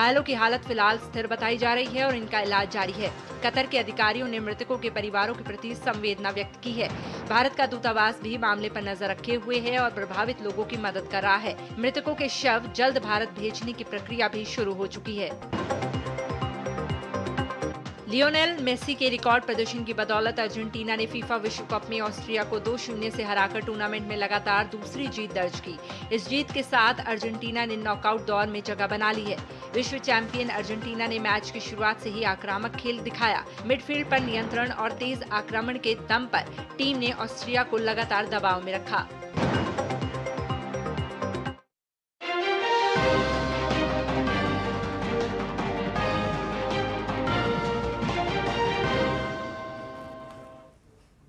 घायलों की हालत फिलहाल स्थिर बताई जा रही है और इनका इलाज जारी है। कतर के अधिकारियों ने मृतकों के परिवारों के प्रति संवेदना व्यक्त की है। भारत का दूतावास भी मामले पर नजर रखे हुए है और प्रभावित लोगों की मदद कर रहा है। मृतकों के शव जल्द भारत भेजने की प्रक्रिया भी शुरू हो चुकी है। लियोनेल मेसी के रिकॉर्ड प्रदर्शन की बदौलत अर्जेंटीना ने फीफा विश्व कप में ऑस्ट्रिया को 2-0 से हराकर टूर्नामेंट में लगातार दूसरी जीत दर्ज की। इस जीत के साथ अर्जेंटीना ने नॉकआउट दौर में जगह बना ली है। विश्व चैंपियन अर्जेंटीना ने मैच की शुरुआत से ही आक्रामक खेल दिखाया। मिडफील्ड पर नियंत्रण और तेज आक्रमण के दम पर टीम ने ऑस्ट्रिया को लगातार दबाव में रखा।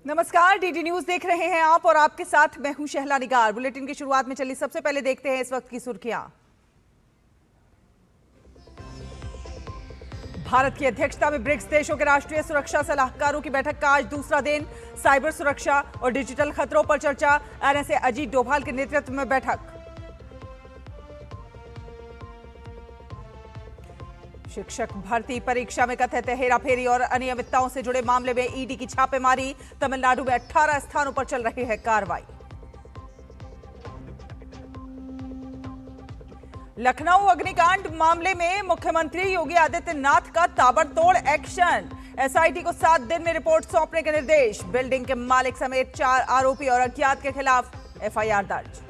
नमस्कार, डीडी न्यूज देख रहे हैं आप और आपके साथ मैं हूं शहला निगार। बुलेटिन की शुरुआत में चलिए सबसे पहले देखते हैं इस वक्त की सुर्खियां। भारत की अध्यक्षता में ब्रिक्स देशों के राष्ट्रीय सुरक्षा सलाहकारों की बैठक का आज दूसरा दिन। साइबर सुरक्षा और डिजिटल खतरों पर चर्चा। एनएसए अजीत डोभाल के नेतृत्व में बैठक। शिक्षक भर्ती परीक्षा में कथित हेराफेरी और अनियमितताओं से जुड़े मामले में ईडी की छापेमारी। तमिलनाडु में 18 स्थानों पर चल रही है कार्रवाई। लखनऊ अग्निकांड मामले में मुख्यमंत्री योगी आदित्यनाथ का ताबड़तोड़ एक्शन। एसआईटी को 7 दिन में रिपोर्ट सौंपने के निर्देश। बिल्डिंग के मालिक समेत 4 आरोपी और अज्ञात के खिलाफ एफआईआर दर्ज।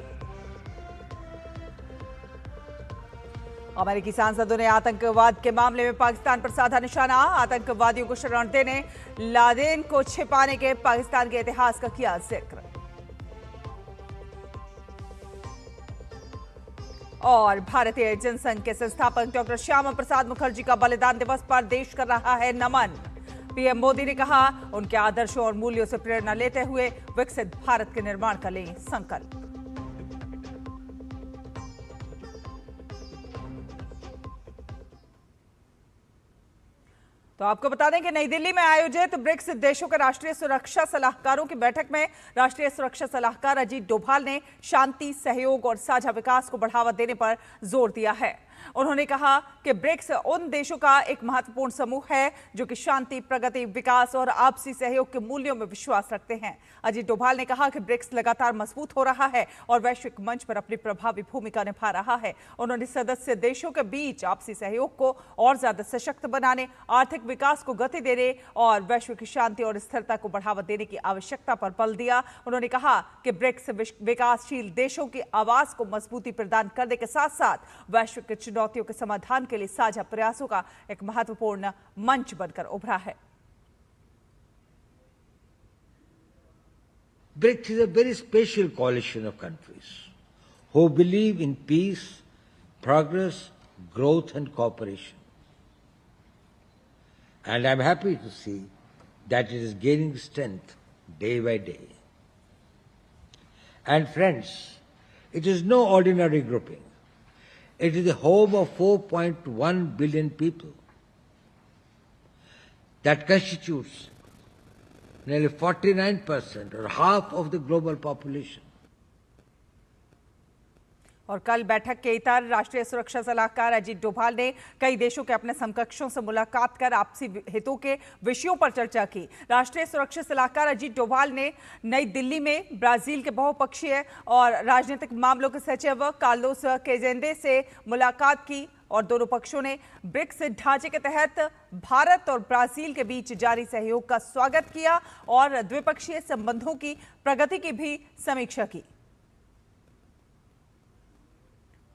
अमेरिकी सांसदों ने आतंकवाद के मामले में पाकिस्तान पर साधा निशाना। आतंकवादियों को शरण देने, लादेन को छिपाने के पाकिस्तान के इतिहास का किया जिक्र। और भारतीय जनसंघ के संस्थापक डॉक्टर श्यामा प्रसाद मुखर्जी का बलिदान दिवस पर देश कर रहा है नमन। पीएम मोदी ने कहा, उनके आदर्शों और मूल्यों से प्रेरणा लेते हुए विकसित भारत के निर्माण का लें संकल्प। तो आपको बता दें कि नई दिल्ली में आयोजित ब्रिक्स देशों के राष्ट्रीय सुरक्षा सलाहकारों की बैठक में राष्ट्रीय सुरक्षा सलाहकार अजीत डोभाल ने शांति, सहयोग और साझा विकास को बढ़ावा देने पर जोर दिया है। उन्होंने कहा कि ब्रिक्स उन देशों का एक महत्वपूर्ण समूह है जो कि शांति, प्रगति, विकास और आपसी सहयोग के मूल्यों में विश्वास रखते हैं। अजीत डोभाल ने कहा कि ब्रिक्स लगातार मजबूत हो रहा है और वैश्विक मंच पर अपनी प्रभावी भूमिका निभा रहा है। उन्होंने सदस्य देशों के बीच आपसी सहयोग को और ज्यादा सशक्त बनाने, आर्थिक विकास को गति देने और वैश्विक शांति और स्थिरता को बढ़ावा देने की आवश्यकता पर बल दिया। उन्होंने कहा कि ब्रिक्स विकासशील देशों की आवाज को मजबूती प्रदान करने के साथ साथ वैश्विक चुनौतियों के समाधान के लिए साझा प्रयासों का एक महत्वपूर्ण मंच बनकर उभरा है। BRICS is a very special coalition of countries who believe in peace, progress, growth and cooperation. And I'm happy to see that it is gaining strength day by day. And friends, it is no ordinary grouping. It is the home of 4.1 billion people. That constitutes nearly 49% or half of the global population. और कल बैठक के इतर राष्ट्रीय सुरक्षा सलाहकार अजीत डोभाल ने कई देशों के अपने समकक्षों से मुलाकात कर आपसी हितों के विषयों पर चर्चा की। राष्ट्रीय सुरक्षा सलाहकार अजीत डोभाल ने नई दिल्ली में ब्राजील के बहुपक्षीय और राजनीतिक मामलों के सचिव कार्लोस केजेंडे से मुलाकात की और दोनों पक्षों ने ब्रिक्स ढांचे के तहत भारत और ब्राजील के बीच जारी सहयोग का स्वागत किया और द्विपक्षीय संबंधों की प्रगति की भी समीक्षा की।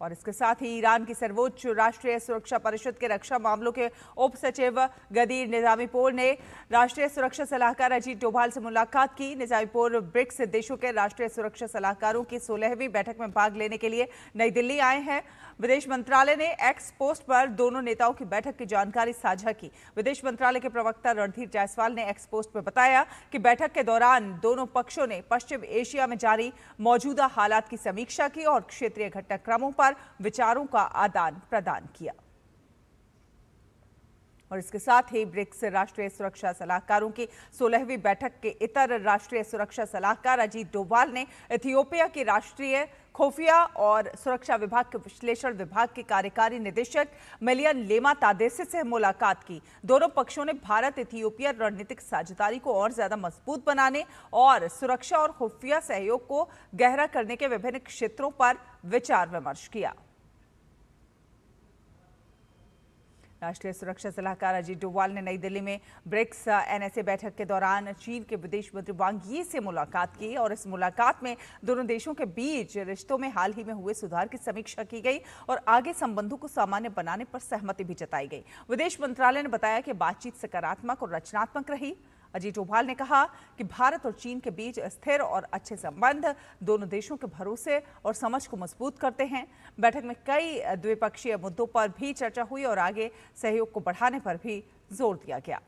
और इसके साथ ही ईरान की सर्वोच्च राष्ट्रीय सुरक्षा परिषद के रक्षा मामलों के उप सचिव गदीर निजामीपुर ने राष्ट्रीय सुरक्षा सलाहकार अजीत डोभाल से मुलाकात की। निजामीपुर ब्रिक्स देशों के राष्ट्रीय सुरक्षा सलाहकारों की 16वीं बैठक में भाग लेने के लिए नई दिल्ली आए हैं। विदेश मंत्रालय ने एक्स पोस्ट पर दोनों नेताओं की बैठक की जानकारी साझा की। विदेश मंत्रालय के प्रवक्ता रणधीर जायसवाल ने एक्स पोस्ट पर बताया कि बैठक के दौरान दोनों पक्षों ने पश्चिम एशिया में जारी मौजूदा हालात की समीक्षा की और क्षेत्रीय घटनाक्रमों पर विचारों का आदान प्रदान किया। और इसके साथ ही ब्रिक्स राष्ट्रीय सुरक्षा सलाहकारों की 16वीं बैठक के इतर राष्ट्रीय सुरक्षा सलाहकार अजीत डोभाल ने इथियोपिया के राष्ट्रीय खुफिया और सुरक्षा विभाग के विश्लेषण विभाग के कार्यकारी निदेशक मिलियन लेमा तादेसे से मुलाकात की। दोनों पक्षों ने भारत इथियोपिया रणनीतिक साझेदारी को और ज्यादा मजबूत बनाने और सुरक्षा और खुफिया सहयोग को गहरा करने के विभिन्न क्षेत्रों पर विचार विमर्श किया। राष्ट्रीय सुरक्षा सलाहकार अजीत डोभाल ने नई दिल्ली में ब्रिक्स एनएसए बैठक के दौरान चीन के विदेश मंत्री वांग यी से मुलाकात की और इस मुलाकात में दोनों देशों के बीच रिश्तों में हाल ही में हुए सुधार की समीक्षा की गई और आगे संबंधों को सामान्य बनाने पर सहमति भी जताई गई। विदेश मंत्रालय ने बताया कि बातचीत सकारात्मक और रचनात्मक रही। अजीत डोभाल ने कहा कि भारत और चीन के बीच स्थिर और अच्छे संबंध दोनों देशों के भरोसे और समझ को मजबूत करते हैं। बैठक में कई द्विपक्षीय मुद्दों पर भी चर्चा हुई और आगे सहयोग को बढ़ाने पर भी जोर दिया गया।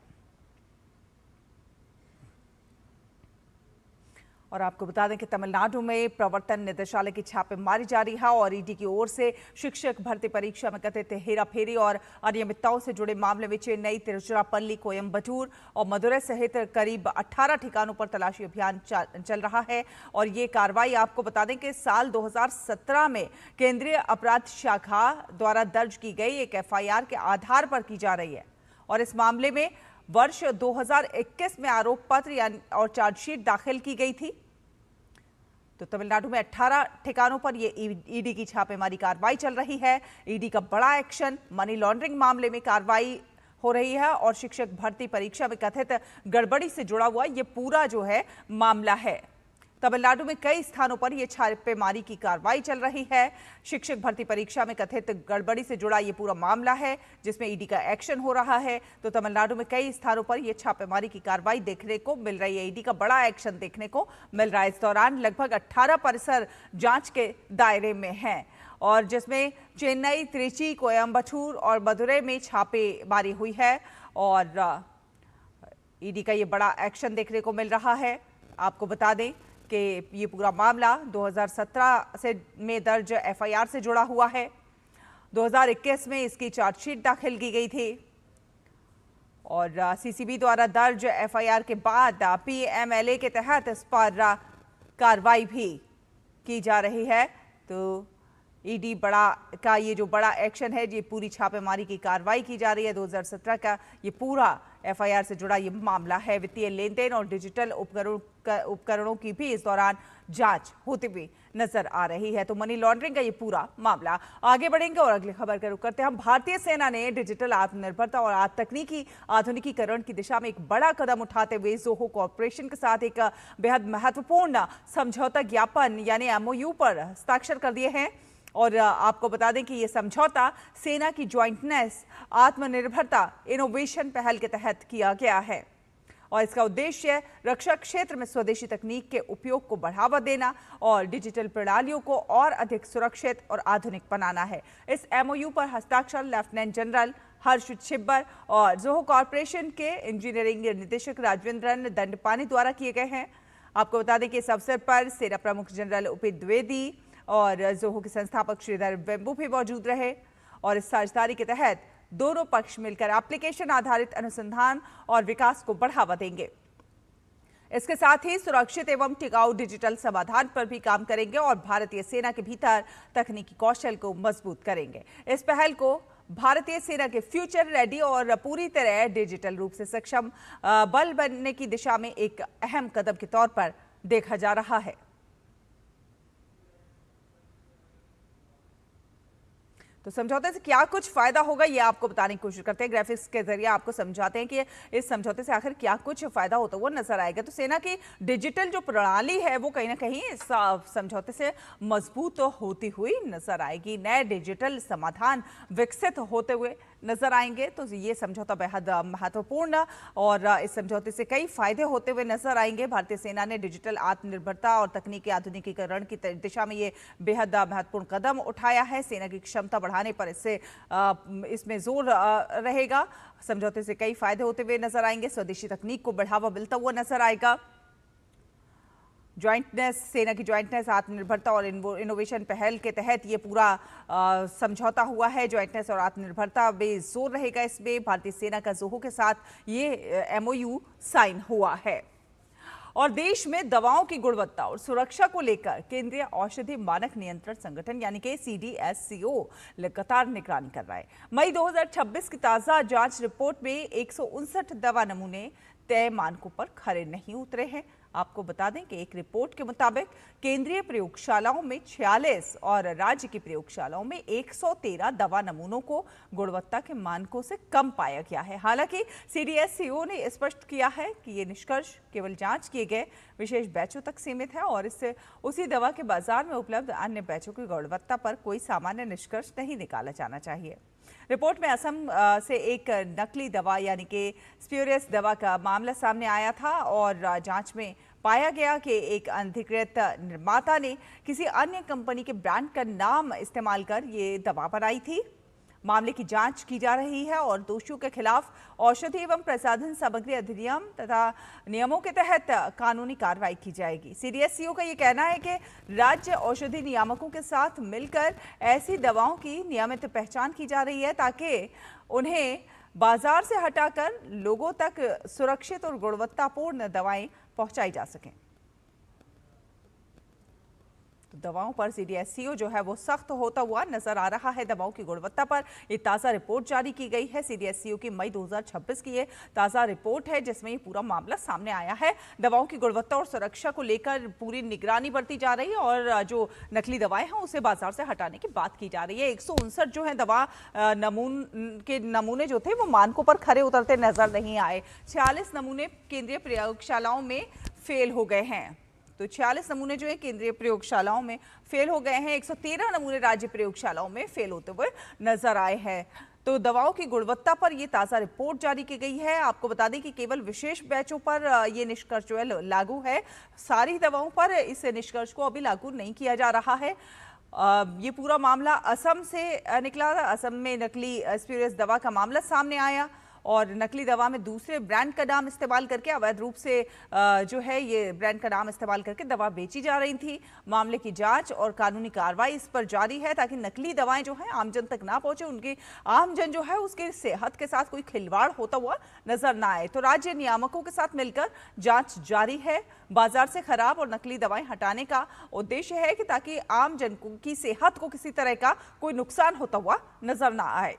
और आपको बता दें कि तमिलनाडु में प्रवर्तन निदेशालय की छापेमारी जारी है और ईडी की ओर से शिक्षक भर्ती परीक्षा में कथित हेराफेरी और अनियमितताओं से जुड़े मामले में चेन्नई, तिरुचिरापल्ली, कोयम्बटूर और मदुरै सहित करीब 18 ठिकानों पर तलाशी अभियान चल रहा है। और ये कार्रवाई आपको बता दें कि साल 2017 में केंद्रीय अपराध शाखा द्वारा दर्ज की गई एक एफआईआर के आधार पर की जा रही है और इस मामले में वर्ष 2021 में आरोप पत्र और चार्जशीट दाखिल की गई थी। तो तमिलनाडु में 18 ठिकानों पर ये ईडी की छापेमारी कार्रवाई चल रही है। ईडी का बड़ा एक्शन, मनी लॉन्ड्रिंग मामले में कार्रवाई हो रही है और शिक्षक भर्ती परीक्षा में कथित गड़बड़ी से जुड़ा हुआ ये पूरा जो है मामला है। तमिलनाडु में कई स्थानों पर यह छापेमारी की कार्रवाई चल रही है। शिक्षक भर्ती परीक्षा में कथित गड़बड़ी से जुड़ा ये पूरा मामला है जिसमें ईडी का एक्शन हो रहा है। तो तमिलनाडु में कई स्थानों पर यह छापेमारी की कार्रवाई देखने को मिल रही है। ईडी का बड़ा एक्शन देखने को मिल रहा है। इस दौरान लगभग 18 परिसर जांच के दायरे में हैं और जिसमें चेन्नई, त्रिची, कोयम्बटूर और मदुरै में छापेमारी हुई है और ईडी का ये बड़ा एक्शन देखने को मिल रहा है। आपको बता दें कि ये पूरा मामला 2017 से में दर्ज एफआईआर से जुड़ा हुआ है। 2021 में इसकी चार्जशीट दाखिल की गई थी और सीसीबी द्वारा दर्ज एफआईआर के बाद पीएमएलए के तहत इस पर कार्रवाई भी की जा रही है। तो ईडी का ये जो बड़ा एक्शन है, ये पूरी छापेमारी की कार्रवाई की जा रही है। 2017 का ये पूरा एफआईआर से जुड़ा ये मामला है। वित्तीय लेन देन और डिजिटल उपकरणों की भी इस दौरान जांच होती हुई नजर आ रही है। तो मनी लॉन्ड्रिंग का ये पूरा मामला। आगे बढ़ेंगे और अगली खबर का रुख करते हैं हम। भारतीय सेना ने डिजिटल आत्मनिर्भरता और तकनीकी आधुनिकीकरण की दिशा में एक बड़ा कदम उठाते हुए जोहो कॉर्पोरेशन के साथ एक बेहद महत्वपूर्ण समझौता ज्ञापन यानी एमओयू पर हस्ताक्षर कर दिए हैं। और आपको बता दें कि यह समझौता सेना की ज्वाइंटनेस आत्मनिर्भरता इनोवेशन पहल के तहत किया गया है और इसका उद्देश्य रक्षा क्षेत्र में स्वदेशी तकनीक के उपयोग को बढ़ावा देना और डिजिटल प्रणालियों को और अधिक सुरक्षित और आधुनिक बनाना है। इस एमओयू पर हस्ताक्षर लेफ्टिनेंट जनरल हर्ष छिब्बर और जोहो कॉर्पोरेशन के इंजीनियरिंग निदेशक राजवेंद्रन दंडपानी द्वारा किए गए हैं। आपको बता दें कि इस अवसर पर सेना प्रमुख जनरल उपेंद्र द्विवेदी और जोहो के संस्थापक श्रीधर वेम्बू भी मौजूद रहे और इस साझेदारी के तहत दोनों पक्ष मिलकर एप्लीकेशन आधारित अनुसंधान और विकास को बढ़ावा देंगे। इसके साथ ही सुरक्षित एवं टिकाऊ डिजिटल समाधान पर भी काम करेंगे और भारतीय सेना के भीतर तकनीकी कौशल को मजबूत करेंगे। इस पहल को भारतीय सेना के फ्यूचर रेडी और पूरी तरह डिजिटल रूप से सक्षम बल बनने की दिशा में एक अहम कदम के तौर पर देखा जा रहा है। तो समझौते से क्या कुछ फायदा होगा ये आपको बताने की कोशिश करते हैं। ग्राफिक्स के जरिए आपको समझाते हैं कि इस समझौते से आखिर क्या कुछ फायदा होता है वो नजर आएगा। तो सेना की डिजिटल जो प्रणाली है वो कहीं ना कहीं इस समझौते से मजबूत होती हुई नजर आएगी। नए डिजिटल समाधान विकसित होते हुए नजर आएंगे। तो ये समझौता बेहद महत्वपूर्ण और इस समझौते से कई फायदे होते हुए नजर आएंगे। भारतीय सेना ने डिजिटल आत्मनिर्भरता और तकनीकी आधुनिकीकरण की दिशा में ये बेहद महत्वपूर्ण कदम उठाया है। सेना की क्षमता बढ़ाने पर इसमें जोर रहेगा। समझौते से कई फायदे होते हुए नजर आएंगे। स्वदेशी तकनीक को बढ़ावा मिलता हुआ नजर आएगा। ज्वाइंटनेस, सेना की ज्वाइंटनेस आत्मनिर्भरता और इनोवेशन पहल के तहत ये पूरा समझौता हुआ है। ज्वाइंटनेस और आत्मनिर्भरता में जोर रहेगा। इसमें भारतीय सेना का जोहो के साथ ये एमओयू साइन हुआ है। और देश में दवाओं की गुणवत्ता और सुरक्षा को लेकर केंद्रीय औषधि मानक नियंत्रण संगठन यानी कि CDSCO लगातार निगरानी कर रहा है। मई 2026 की ताजा जांच रिपोर्ट में 159 दवा नमूने तय मानकों पर खरे नहीं उतरे हैं। आपको बता दें कि एक रिपोर्ट के मुताबिक केंद्रीय प्रयोगशालाओं में 46 और राज्य की प्रयोगशालाओं में 113 दवा नमूनों को गुणवत्ता के मानकों से कम पाया गया है। हालांकि CDSCO ने स्पष्ट किया है कि ये निष्कर्ष केवल जांच किए गए विशेष बैचों तक सीमित है और इससे उसी दवा के बाजार में उपलब्ध अन्य बैचों की गुणवत्ता पर कोई सामान्य निष्कर्ष नहीं निकाला जाना चाहिए। रिपोर्ट में असम से एक नकली दवा यानी कि स्प्यूरियस दवा का मामला सामने आया था और जांच में पाया गया कि एक अनधिकृत निर्माता ने किसी अन्य कंपनी के ब्रांड का नाम इस्तेमाल कर ये दवा बनाई थी। मामले की जांच की जा रही है और दोषियों के खिलाफ औषधि एवं प्रसाधन सामग्री अधिनियम तथा नियमों के तहत कानूनी कार्रवाई की जाएगी। CDSCO का ये कहना है कि राज्य औषधि नियामकों के साथ मिलकर ऐसी दवाओं की नियमित पहचान की जा रही है ताकि उन्हें बाजार से हटाकर लोगों तक सुरक्षित और गुणवत्तापूर्ण दवाएं पहुंचाई जा सकें। तो दवाओं पर CDSCO जो है वो सख्त होता हुआ नजर आ रहा है। दवाओं की गुणवत्ता पर ये ताज़ा रिपोर्ट जारी की गई है। CDSCO की मई 2026 की ये ताज़ा रिपोर्ट है जिसमें ये पूरा मामला सामने आया है। दवाओं की गुणवत्ता और सुरक्षा को लेकर पूरी निगरानी बरती जा रही है और जो नकली दवाएं हैं उसे बाजार से हटाने की बात की जा रही है। 159 जो है दवा नमूने जो थे वो मानकों पर खरे उतरते नजर नहीं आए। 46 नमूने केंद्रीय प्रयोगशालाओं में फेल हो गए हैं। तो 46 नमूने जो है केंद्रीय प्रयोगशालाओं में फेल हो गए हैं। 113 नमूने राज्य प्रयोगशालाओं में फेल होते हुए नजर आए हैं। तो दवाओं की गुणवत्ता पर यह ताज़ा रिपोर्ट जारी की गई है। आपको बता दें कि केवल विशेष बैचों पर यह निष्कर्ष जो है लागू है। सारी दवाओं पर इस निष्कर्ष को अभी लागू नहीं किया जा रहा है। ये पूरा मामला असम से निकला। असम में नकली स्प्यूरियस दवा का मामला सामने आया और नकली दवा में दूसरे ब्रांड का नाम इस्तेमाल करके अवैध रूप से जो है ये ब्रांड का नाम इस्तेमाल करके दवा बेची जा रही थी। मामले की जांच और कानूनी कार्रवाई इस पर जारी है ताकि नकली दवाएं जो हैं आमजन तक ना पहुंचे, उनकी आमजन जो है उसकी सेहत के साथ कोई खिलवाड़ होता हुआ नजर ना आए। तो राज्य नियामकों के साथ मिलकर जांच जारी है। बाजार से खराब और नकली दवाएं हटाने का उद्देश्य है कि ताकि आमजन की सेहत को किसी तरह का कोई नुकसान होता हुआ नजर ना आए।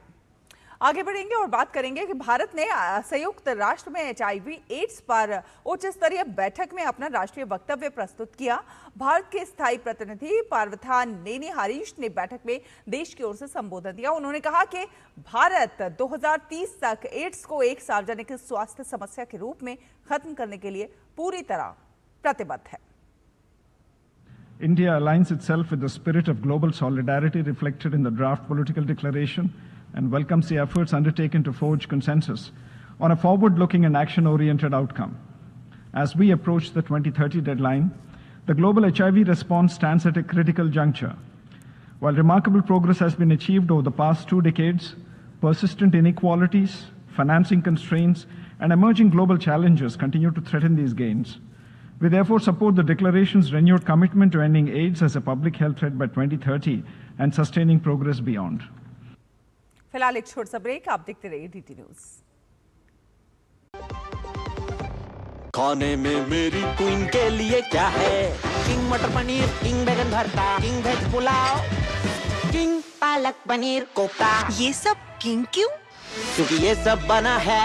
आगे बढ़ेंगे और बात करेंगे कि भारत ने संयुक्त राष्ट्र में HIV एड्स पर उच्च स्तरीय बैठक में अपना राष्ट्रीय वक्तव्य प्रस्तुत किया। भारत के स्थायी प्रतिनिधि पार्वथा नेनी हरीश ने बैठक में देश की ओर से संबोधन दिया। उन्होंने कहा कि भारत 2030 तक एड्स को एक सार्वजनिक स्वास्थ्य समस्या के रूप में खत्म करने के लिए पूरी तरह प्रतिबद्ध है। India aligns itself with the spirit of global solidarity reflected in the draft political declaration and welcomes the efforts undertaken to forge consensus on a forward-looking and action-oriented outcome. As we approach the 2030 deadline, the global HIV response stands at a critical juncture. While remarkable progress has been achieved over the past 2 decades, persistent inequalities, financing constraints, and emerging global challenges continue to threaten these gains. We therefore support the declaration's renewed commitment to ending AIDS as a public health threat by 2030 and sustaining progress beyond. फिलहाल एक छोटा सा break, आप देखते रहिए DT news. खाने में मेरी क्वीन के लिए क्या है? किंग मटर पनीर, किंग बैगन भरता, king veg pulao, king palak paneer kofta. ये सब किंग क्यों? क्योंकि ये सब बना है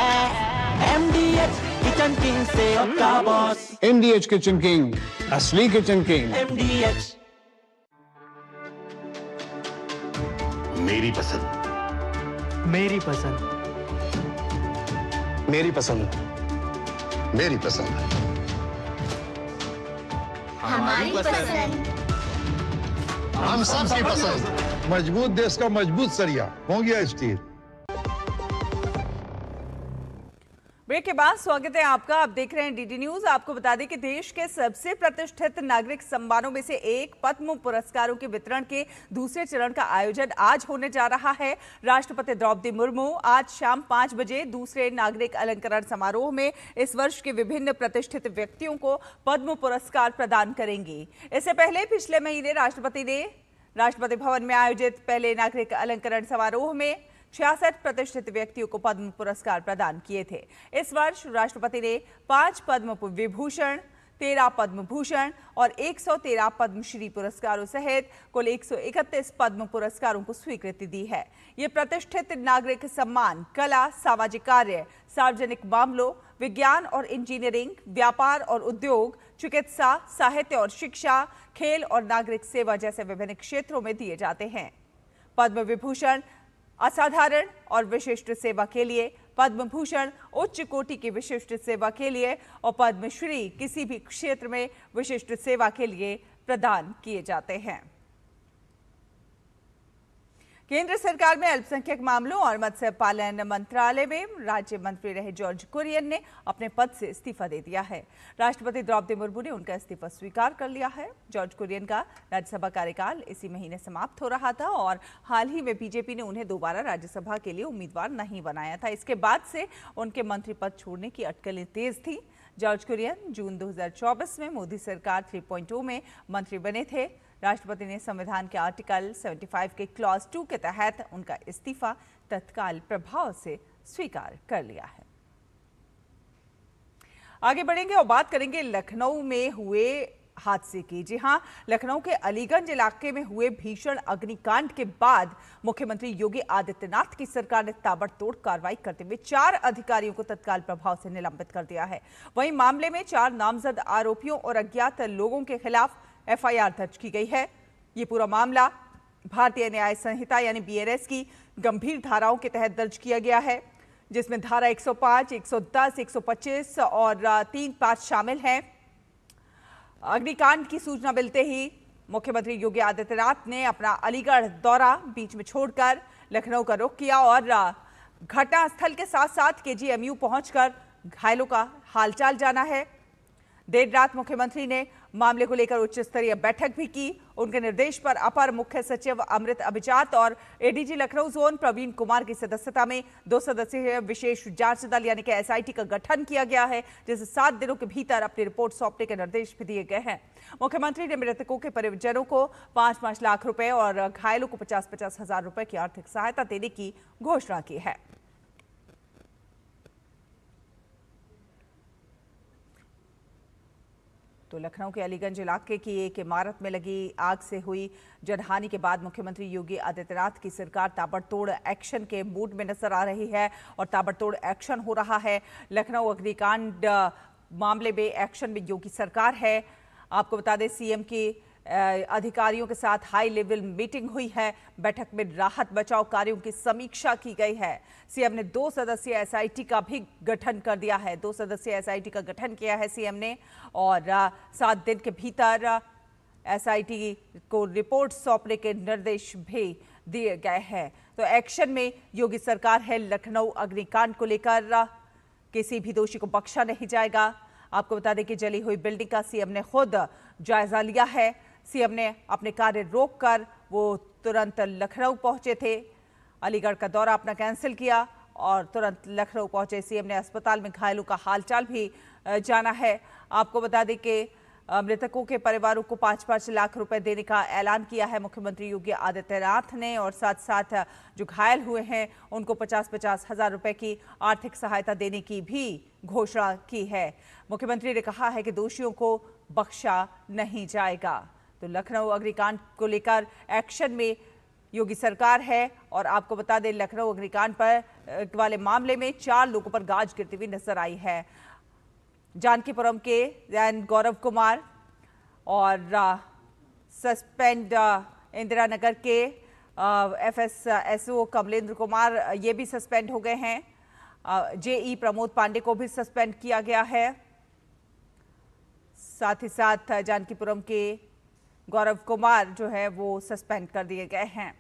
MDH किचन किंग से आपका बॉस। MDH किचन किंग, असली किचन किंग। MDH मेरी पसंद, मेरी पसंद, मेरी पसंद, मेरी पसंद, हमारी पसंद, हम सबकी पसंद। मजबूत देश का मजबूत सरिया हो गया स्टील। ब्रेक के बाद स्वागत है आपका। आप देख रहे हैं डीडी न्यूज। आपको बता दें कि देश के सबसे प्रतिष्ठित नागरिक सम्मानों में से एक पद्म पुरस्कारों के वितरण के दूसरे चरण का आयोजन आज होने जा रहा है। राष्ट्रपति द्रौपदी मुर्मू आज शाम 5 बजे दूसरे नागरिक अलंकरण समारोह में इस वर्ष के विभिन्न प्रतिष्ठित व्यक्तियों को पद्म पुरस्कार प्रदान करेंगी। इससे पहले पिछले महीने राष्ट्रपति ने राष्ट्रपति भवन में आयोजित पहले नागरिक अलंकरण समारोह में 66 प्रतिष्ठित व्यक्तियों को पद्म पुरस्कार प्रदान किए थे। इस वर्ष राष्ट्रपति ने 5 पद्म विभूषण, 13 पद्म भूषण और 113 पद्मश्री पुरस्कारों सहित कुल 131 पद्म पुरस्कारों को स्वीकृति दी है। ये प्रतिष्ठित नागरिक सम्मान कला, सामाजिक कार्य, सार्वजनिक मामलों, विज्ञान और इंजीनियरिंग, व्यापार और उद्योग, चिकित्सा, साहित्य और शिक्षा, खेल और नागरिक सेवा जैसे विभिन्न क्षेत्रों में दिए जाते हैं। पद्म विभूषण असाधारण और विशिष्ट सेवा के लिए, पद्म भूषण उच्च कोटि की विशिष्ट सेवा के लिए और पद्मश्री किसी भी क्षेत्र में विशिष्ट सेवा के लिए प्रदान किए जाते हैं। केंद्र सरकार में अल्पसंख्यक मामलों और मत्स्य पालन मंत्रालय में राज्य मंत्री रहे जॉर्ज कुरियन ने अपने पद से इस्तीफा दे दिया है। राष्ट्रपति द्रौपदी मुर्मू ने उनका इस्तीफा स्वीकार कर लिया है। जॉर्ज कुरियन का राज्यसभा कार्यकाल इसी महीने समाप्त हो रहा था और हाल ही में बीजेपी ने उन्हें दोबारा राज्यसभा के लिए उम्मीदवार नहीं बनाया था। इसके बाद से उनके मंत्री पद छोड़ने की अटकलें तेज थी। जॉर्ज कुरियन जून 2024 में मोदी सरकार 3.0 में मंत्री बने थे। राष्ट्रपति ने संविधान के आर्टिकल 75 के क्लॉज 2 के तहत उनका इस्तीफा तत्काल प्रभाव से स्वीकार कर लिया है। आगे बढ़ेंगे और बात करेंगे लखनऊ में हुए हादसे की। जी हां, लखनऊ के अलीगंज इलाके में हुए भीषण अग्निकांड के बाद मुख्यमंत्री योगी आदित्यनाथ की सरकार ने ताबड़तोड़ कार्रवाई करते हुए 4 अधिकारियों को तत्काल प्रभाव से निलंबित कर दिया है। वहीं मामले में 4 नामजद आरोपियों और अज्ञात लोगों के खिलाफ एफआईआर दर्ज की गई है। ये पूरा मामला भारतीय न्याय संहिता यानी बीएनएस की गंभीर धाराओं के तहत दर्ज किया गया है, जिसमें धारा 105, 110, 125 और 3(5) शामिल हैं। अग्निकांड की सूचना मिलते ही मुख्यमंत्री योगी आदित्यनाथ ने अपना अलीगढ़ दौरा बीच में छोड़कर लखनऊ का रुख किया और घटनास्थल के साथ साथ केजीएमयू पहुंचकर घायलों का हालचाल जाना है। देर रात मुख्यमंत्री ने मामले को लेकर उच्च स्तरीय बैठक भी की। उनके निर्देश पर अपर मुख्य सचिव अमृत अभिजात और एडीजी लखनऊ जोन प्रवीण कुमार की सदस्यता में 2 सदस्यीय विशेष जांच दल यानी कि एसआईटी का गठन किया गया है, जिसे 7 दिनों के भीतर अपनी रिपोर्ट सौंपने के निर्देश भी दिए गए हैं। मुख्यमंत्री ने मृतकों के परिजनों को 5-5 लाख रुपए और घायलों को 50-50 हजार रुपए की आर्थिक सहायता देने की घोषणा की है। तो लखनऊ के अलीगंज इलाके की एक इमारत में लगी आग से हुई जनहानि के बाद मुख्यमंत्री योगी आदित्यनाथ की सरकार ताबड़तोड़ एक्शन के मूड में नजर आ रही है और ताबड़तोड़ एक्शन हो रहा है। लखनऊ अग्निकांड मामले में एक्शन में योगी सरकार है। आपको बता दें, सीएम की अधिकारियों के साथ हाई लेवल मीटिंग हुई है। बैठक में राहत बचाव कार्यों की समीक्षा की गई है। सीएम ने 2 सदस्यीय एसआईटी का भी गठन कर दिया है। 2 सदस्यीय एसआईटी का गठन किया है सीएम ने और 7 दिन के भीतर एसआईटी को रिपोर्ट सौंपने के निर्देश भी दिए गए हैं। तो एक्शन में योगी सरकार है। लखनऊ अग्निकांड को लेकर किसी भी दोषी को बख्शा नहीं जाएगा। आपको बता दें कि जली हुई बिल्डिंग का सीएम ने खुद जायजा लिया है। सीएम ने अपने कार्य रोककर वो तुरंत लखनऊ पहुंचे थे। अलीगढ़ का दौरा अपना कैंसिल किया और तुरंत लखनऊ पहुंचे। सीएम ने अस्पताल में घायलों का हालचाल भी जाना है। आपको बता दें कि मृतकों के परिवारों को 5-5 लाख रुपए देने का ऐलान किया है मुख्यमंत्री योगी आदित्यनाथ ने और साथ साथ जो घायल हुए हैं उनको 50-50 हजार रुपए की आर्थिक सहायता देने की भी घोषणा की है। मुख्यमंत्री ने कहा है कि दोषियों को बख्शा नहीं जाएगा। तो लखनऊ अग्निकांड को लेकर एक्शन में योगी सरकार है और आपको बता दें, लखनऊ अग्निकांड पर वाले मामले में 4 लोगों पर गाज गिरती हुई नजर आई है। जानकीपुरम के गौरव कुमार और सस्पेंड इंदिरा नगर के एफएसएसओ कमलेंद्र कुमार ये भी सस्पेंड हो गए हैं। जेई प्रमोद पांडे को भी सस्पेंड किया गया है। साथ ही साथ जानकीपुरम के गौरव कुमार जो है वो सस्पेंड कर दिए गए हैं।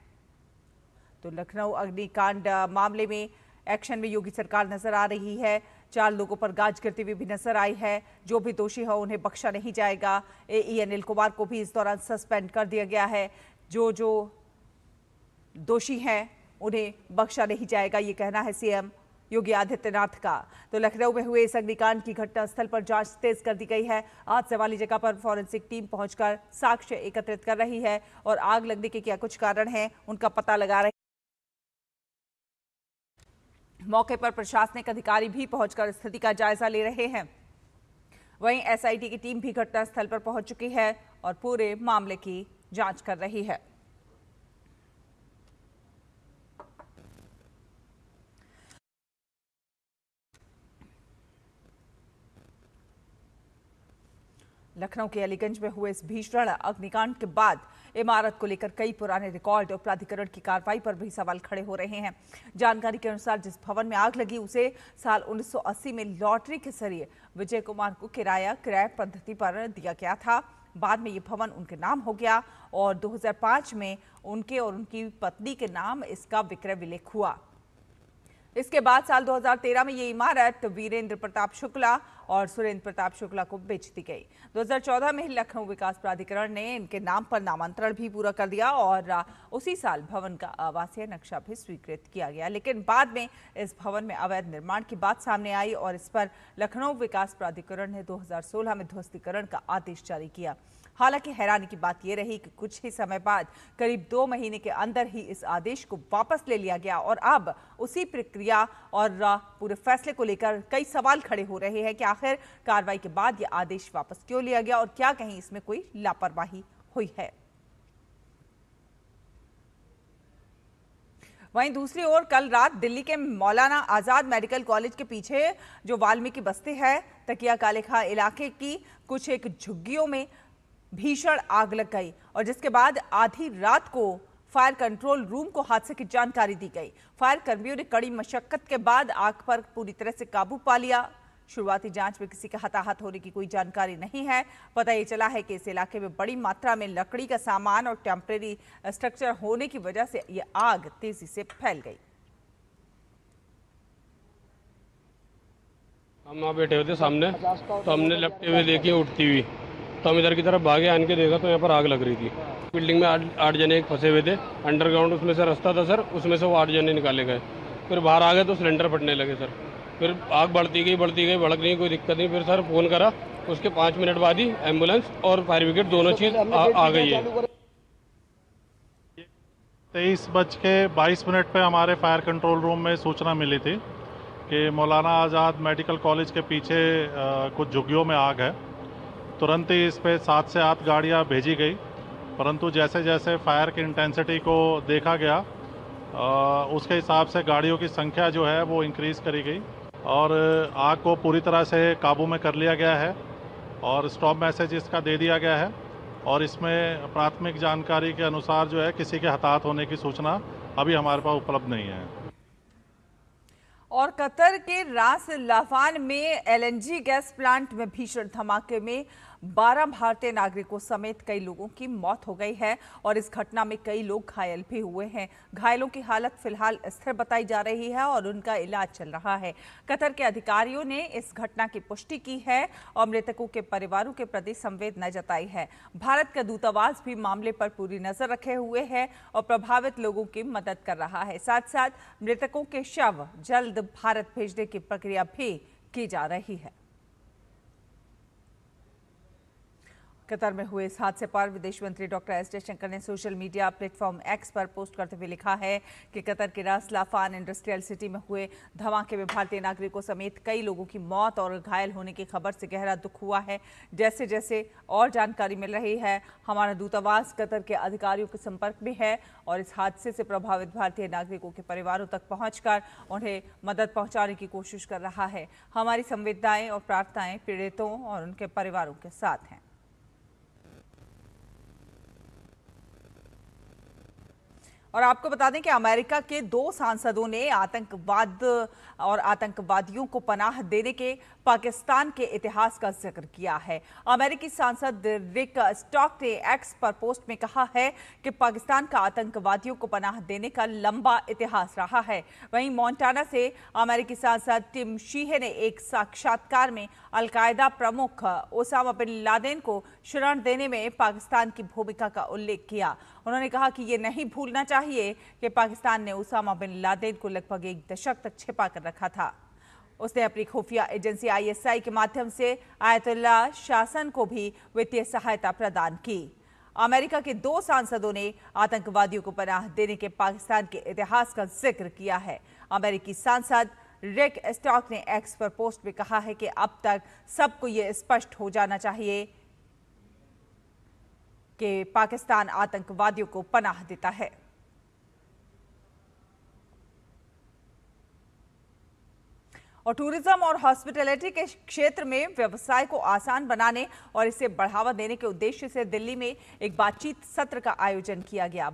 तो लखनऊ अग्निकांड मामले में एक्शन में योगी सरकार नजर आ रही है। 4 लोगों पर गाज गिरती हुई भी नजर आई है। जो भी दोषी हो उन्हें बख्शा नहीं जाएगा। एई अनिल कुमार को भी इस दौरान सस्पेंड कर दिया गया है। जो दोषी हैं उन्हें बख्शा नहीं जाएगा, ये कहना है सीएम योगी आदित्यनाथ का। तो लखनऊ में हुए इस अग्निकांड की घटनास्थल पर जांच तेज कर दी गई है। आज से वाली जगह पर फॉरेंसिक टीम पहुंचकर साक्ष्य एकत्रित कर रही है और आग लगने के क्या कुछ कारण हैं उनका पता लगा रही है। मौके पर प्रशासनिक अधिकारी भी पहुंचकर स्थिति का जायजा ले रहे हैं। वहीं एसआईटी की टीम भी घटनास्थल पर पहुंच चुकी है और पूरे मामले की जांच कर रही है। लखनऊ के अलीगंज में हुए इस भीषण अग्निकांड के बाद इमारत को लेकर कई पुराने रिकॉर्ड और प्राधिकरण की कार्रवाई पर भी सवाल खड़े हो रहे हैं। जानकारी के अनुसार जिस भवन में आग लगी उसे साल 1980 में लॉटरी के जरिए विजय कुमार को किराया क्रय पद्धति पर दिया गया था। बाद में ये भवन उनके नाम हो गया और 2005 में उनके और उनकी पत्नी के नाम इसका विक्रय विलेख हुआ। इसके बाद साल 2013 में ये इमारत वीरेंद्र प्रताप शुक्ला और सुरेंद्र प्रताप शुक्ला को बेच दी गई। 2014 में लखनऊ विकास प्राधिकरण ने इनके नाम पर नामांतरण भी पूरा कर दिया और उसी साल भवन का आवासीय नक्शा भी स्वीकृत किया गया। लेकिन बाद में इस भवन में अवैध निर्माण की बात सामने आई और इस पर लखनऊ विकास प्राधिकरण ने 2016 में ध्वस्तीकरण का आदेश जारी किया। हालांकि हैरानी की बात यह रही कि कुछ ही समय बाद करीब 2 महीने के अंदर ही इस आदेश को वापस ले लिया गया और अब उसी प्रक्रिया और पूरे फैसले को लेकर कई सवाल खड़े हो रहे हैं कि आखिर कार्रवाई के बाद यह आदेश वापस क्यों लिया गया और क्या कहीं इसमें कोई लापरवाही हुई है। वहीं दूसरी ओर कल रात दिल्ली के मौलाना आजाद मेडिकल कॉलेज के पीछे जो वाल्मीकि बस्ती है, तकिया कालेखा इलाके की कुछ एक झुग्गियों में भीषण आग लग गई और जिसके बाद आधी रात को फायर कंट्रोल रूम को हादसे की जानकारी दी गई। फायर कर्मियों ने कड़ी मशक्कत के बाद आग पर पूरी तरह से काबू पा लिया। शुरुआती जांच में किसी के हताहत होने की कोई जानकारी नहीं है। पता ये चला है कि इस इलाके में बड़ी मात्रा में लकड़ी का सामान और टेम्परेरी स्ट्रक्चर होने की वजह से ये आग तेजी से फैल गई। हम वहाँ बैठे हुए थे सामने, तो हमने लपटे हुए देखी उठती हुई, तो हम इधर की तरफ भागे, आन के देखा तो यहाँ पर आग लग रही थी। बिल्डिंग में 8 जने एक फंसे हुए थे, अंडरग्राउंड उसमें से रास्ता था सर, उसमें से वो 8 जने निकाले गए। फिर बाहर आ गए तो सिलेंडर फटने लगे सर। फिर आग बढ़ती गई भड़क नहीं, कोई दिक्कत नहीं। फिर सर फ़ोन करा, उसके 5 मिनट बाद ही एम्बुलेंस और फायर ब्रिगेड दोनों चीज़ आ गई है। 23:22 पे हमारे फायर कंट्रोल रूम में सूचना मिली थी कि मौलाना आज़ाद मेडिकल कॉलेज के पीछे कुछ झुग्गियों में आग है। तुरंत ही इस पे 7 से 8 गाड़ियाँ भेजी गई, परंतु जैसे जैसे फायर की इंटेंसिटी को देखा गया उसके हिसाब से गाड़ियों की संख्या जो है वो इंक्रीज़ करी गई और आग को पूरी तरह से काबू में कर लिया गया है और स्टॉप मैसेज इसका दे दिया गया है। और इसमें प्राथमिक जानकारी के अनुसार जो है किसी के हताहत होने की सूचना अभी हमारे पास उपलब्ध नहीं है। और कतर के रास लाफान में एलएनजी गैस प्लांट में भीषण धमाके में 12 भारतीय नागरिकों समेत कई लोगों की मौत हो गई है और इस घटना में कई लोग घायल भी हुए हैं। घायलों की हालत फिलहाल स्थिर बताई जा रही है और उनका इलाज चल रहा है। कतर के अधिकारियों ने इस घटना की पुष्टि की है और मृतकों के परिवारों के प्रति संवेदना जताई है। भारत का दूतावास भी मामले पर पूरी नजर रखे हुए है और प्रभावित लोगों की मदद कर रहा है। साथ साथ मृतकों के शव जल्द भारत भेजने की प्रक्रिया भी की जा रही है। कतर में हुए इस हादसे पर विदेश मंत्री डॉक्टर एस जयशंकर ने सोशल मीडिया प्लेटफॉर्म एक्स पर पोस्ट करते हुए लिखा है कि कतर के रास लाफान इंडस्ट्रियल सिटी में हुए धमाके में भारतीय नागरिकों समेत कई लोगों की मौत और घायल होने की खबर से गहरा दुख हुआ है। जैसे जैसे और जानकारी मिल रही है, हमारा दूतावास कतर के अधिकारियों के संपर्क में है और इस हादसे से प्रभावित भारतीय नागरिकों के परिवारों तक पहुंचकर उन्हें मदद पहुंचाने की कोशिश कर रहा है। हमारी संवेदनाएं और प्रार्थनाएं पीड़ितों और उनके परिवारों के साथ हैं। और आपको बता दें कि अमेरिका के 2 सांसदों ने आतंकवाद और आतंकवादियों को पनाह देने के पाकिस्तान के इतिहास का जिक्र किया है। अमेरिकी सांसद रिक स्टॉक ने एक्स पर पोस्ट में कहा है कि पाकिस्तान का आतंकवादियों को पनाह देने का लंबा इतिहास रहा है। वहीं मोंटाना से अमेरिकी सांसद टिम शीहे ने एक साक्षात्कार में अल-कायदा प्रमुख ओसामा बिन लादेन को शरण देने में पाकिस्तान की भूमिका का उल्लेख किया। उन्होंने कहा कि ये नहीं भूलना चाहिए कि पाकिस्तान ने ओसामा बिन लादेन को लगभग 1 दशक तक छिपा कर रखा था। उसने अपनी खुफिया एजेंसी ISI के माध्यम से आयतुल्लाह शासन को भी वित्तीय सहायता प्रदान की। अमेरिका के 2 सांसदों ने आतंकवादियों को पनाह देने के पाकिस्तान के इतिहास का जिक्र किया है। अमेरिकी सांसद रिक स्टॉक ने एक्स पर पोस्ट में कहा है कि अब तक सबको ये स्पष्ट हो जाना चाहिए कि पाकिस्तान आतंकवादियों को पनाह देता है। और टूरिज्म और हॉस्पिटैलिटी के क्षेत्र में व्यवसाय को आसान बनाने और इसे बढ़ावा देने के उद्देश्य से दिल्ली में एक बातचीत सत्र का आयोजन किया गया।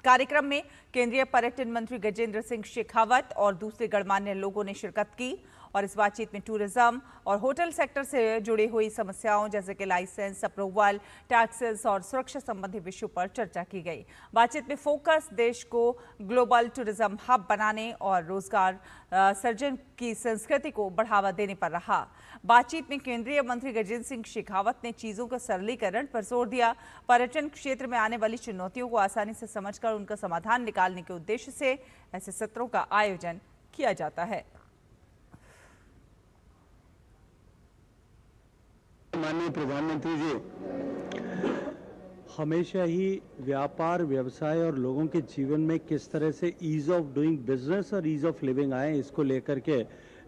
कार्यक्रम में केंद्रीय पर्यटन मंत्री गजेंद्र सिंह शेखावत और दूसरे गणमान्य लोगों ने शिरकत की और इस बातचीत में टूरिज्म और होटल सेक्टर से जुड़ी हुई समस्याओं जैसे कि लाइसेंस, अप्रूवल, टैक्सेस और सुरक्षा संबंधी विषयों पर चर्चा की गई। बातचीत में फोकस देश को ग्लोबल टूरिज्म हब बनाने और रोजगार सृजन की संस्कृति को बढ़ावा देने पर रहा। बातचीत में केंद्रीय मंत्री गजेंद्र सिंह शेखावत ने चीजों के सरलीकरण पर जोर दिया। पर्यटन क्षेत्र में आने वाली चुनौतियों को आसानी से समझकर उनका समाधान निकालने के उद्देश्य से ऐसे सत्रों का आयोजन किया जाता है। माननीय प्रधानमंत्री जी हमेशा ही व्यापार, व्यवसाय और लोगों के जीवन में किस तरह से ईज ऑफ डूइंग बिजनेस और ईज ऑफ लिविंग आए, इसको लेकर के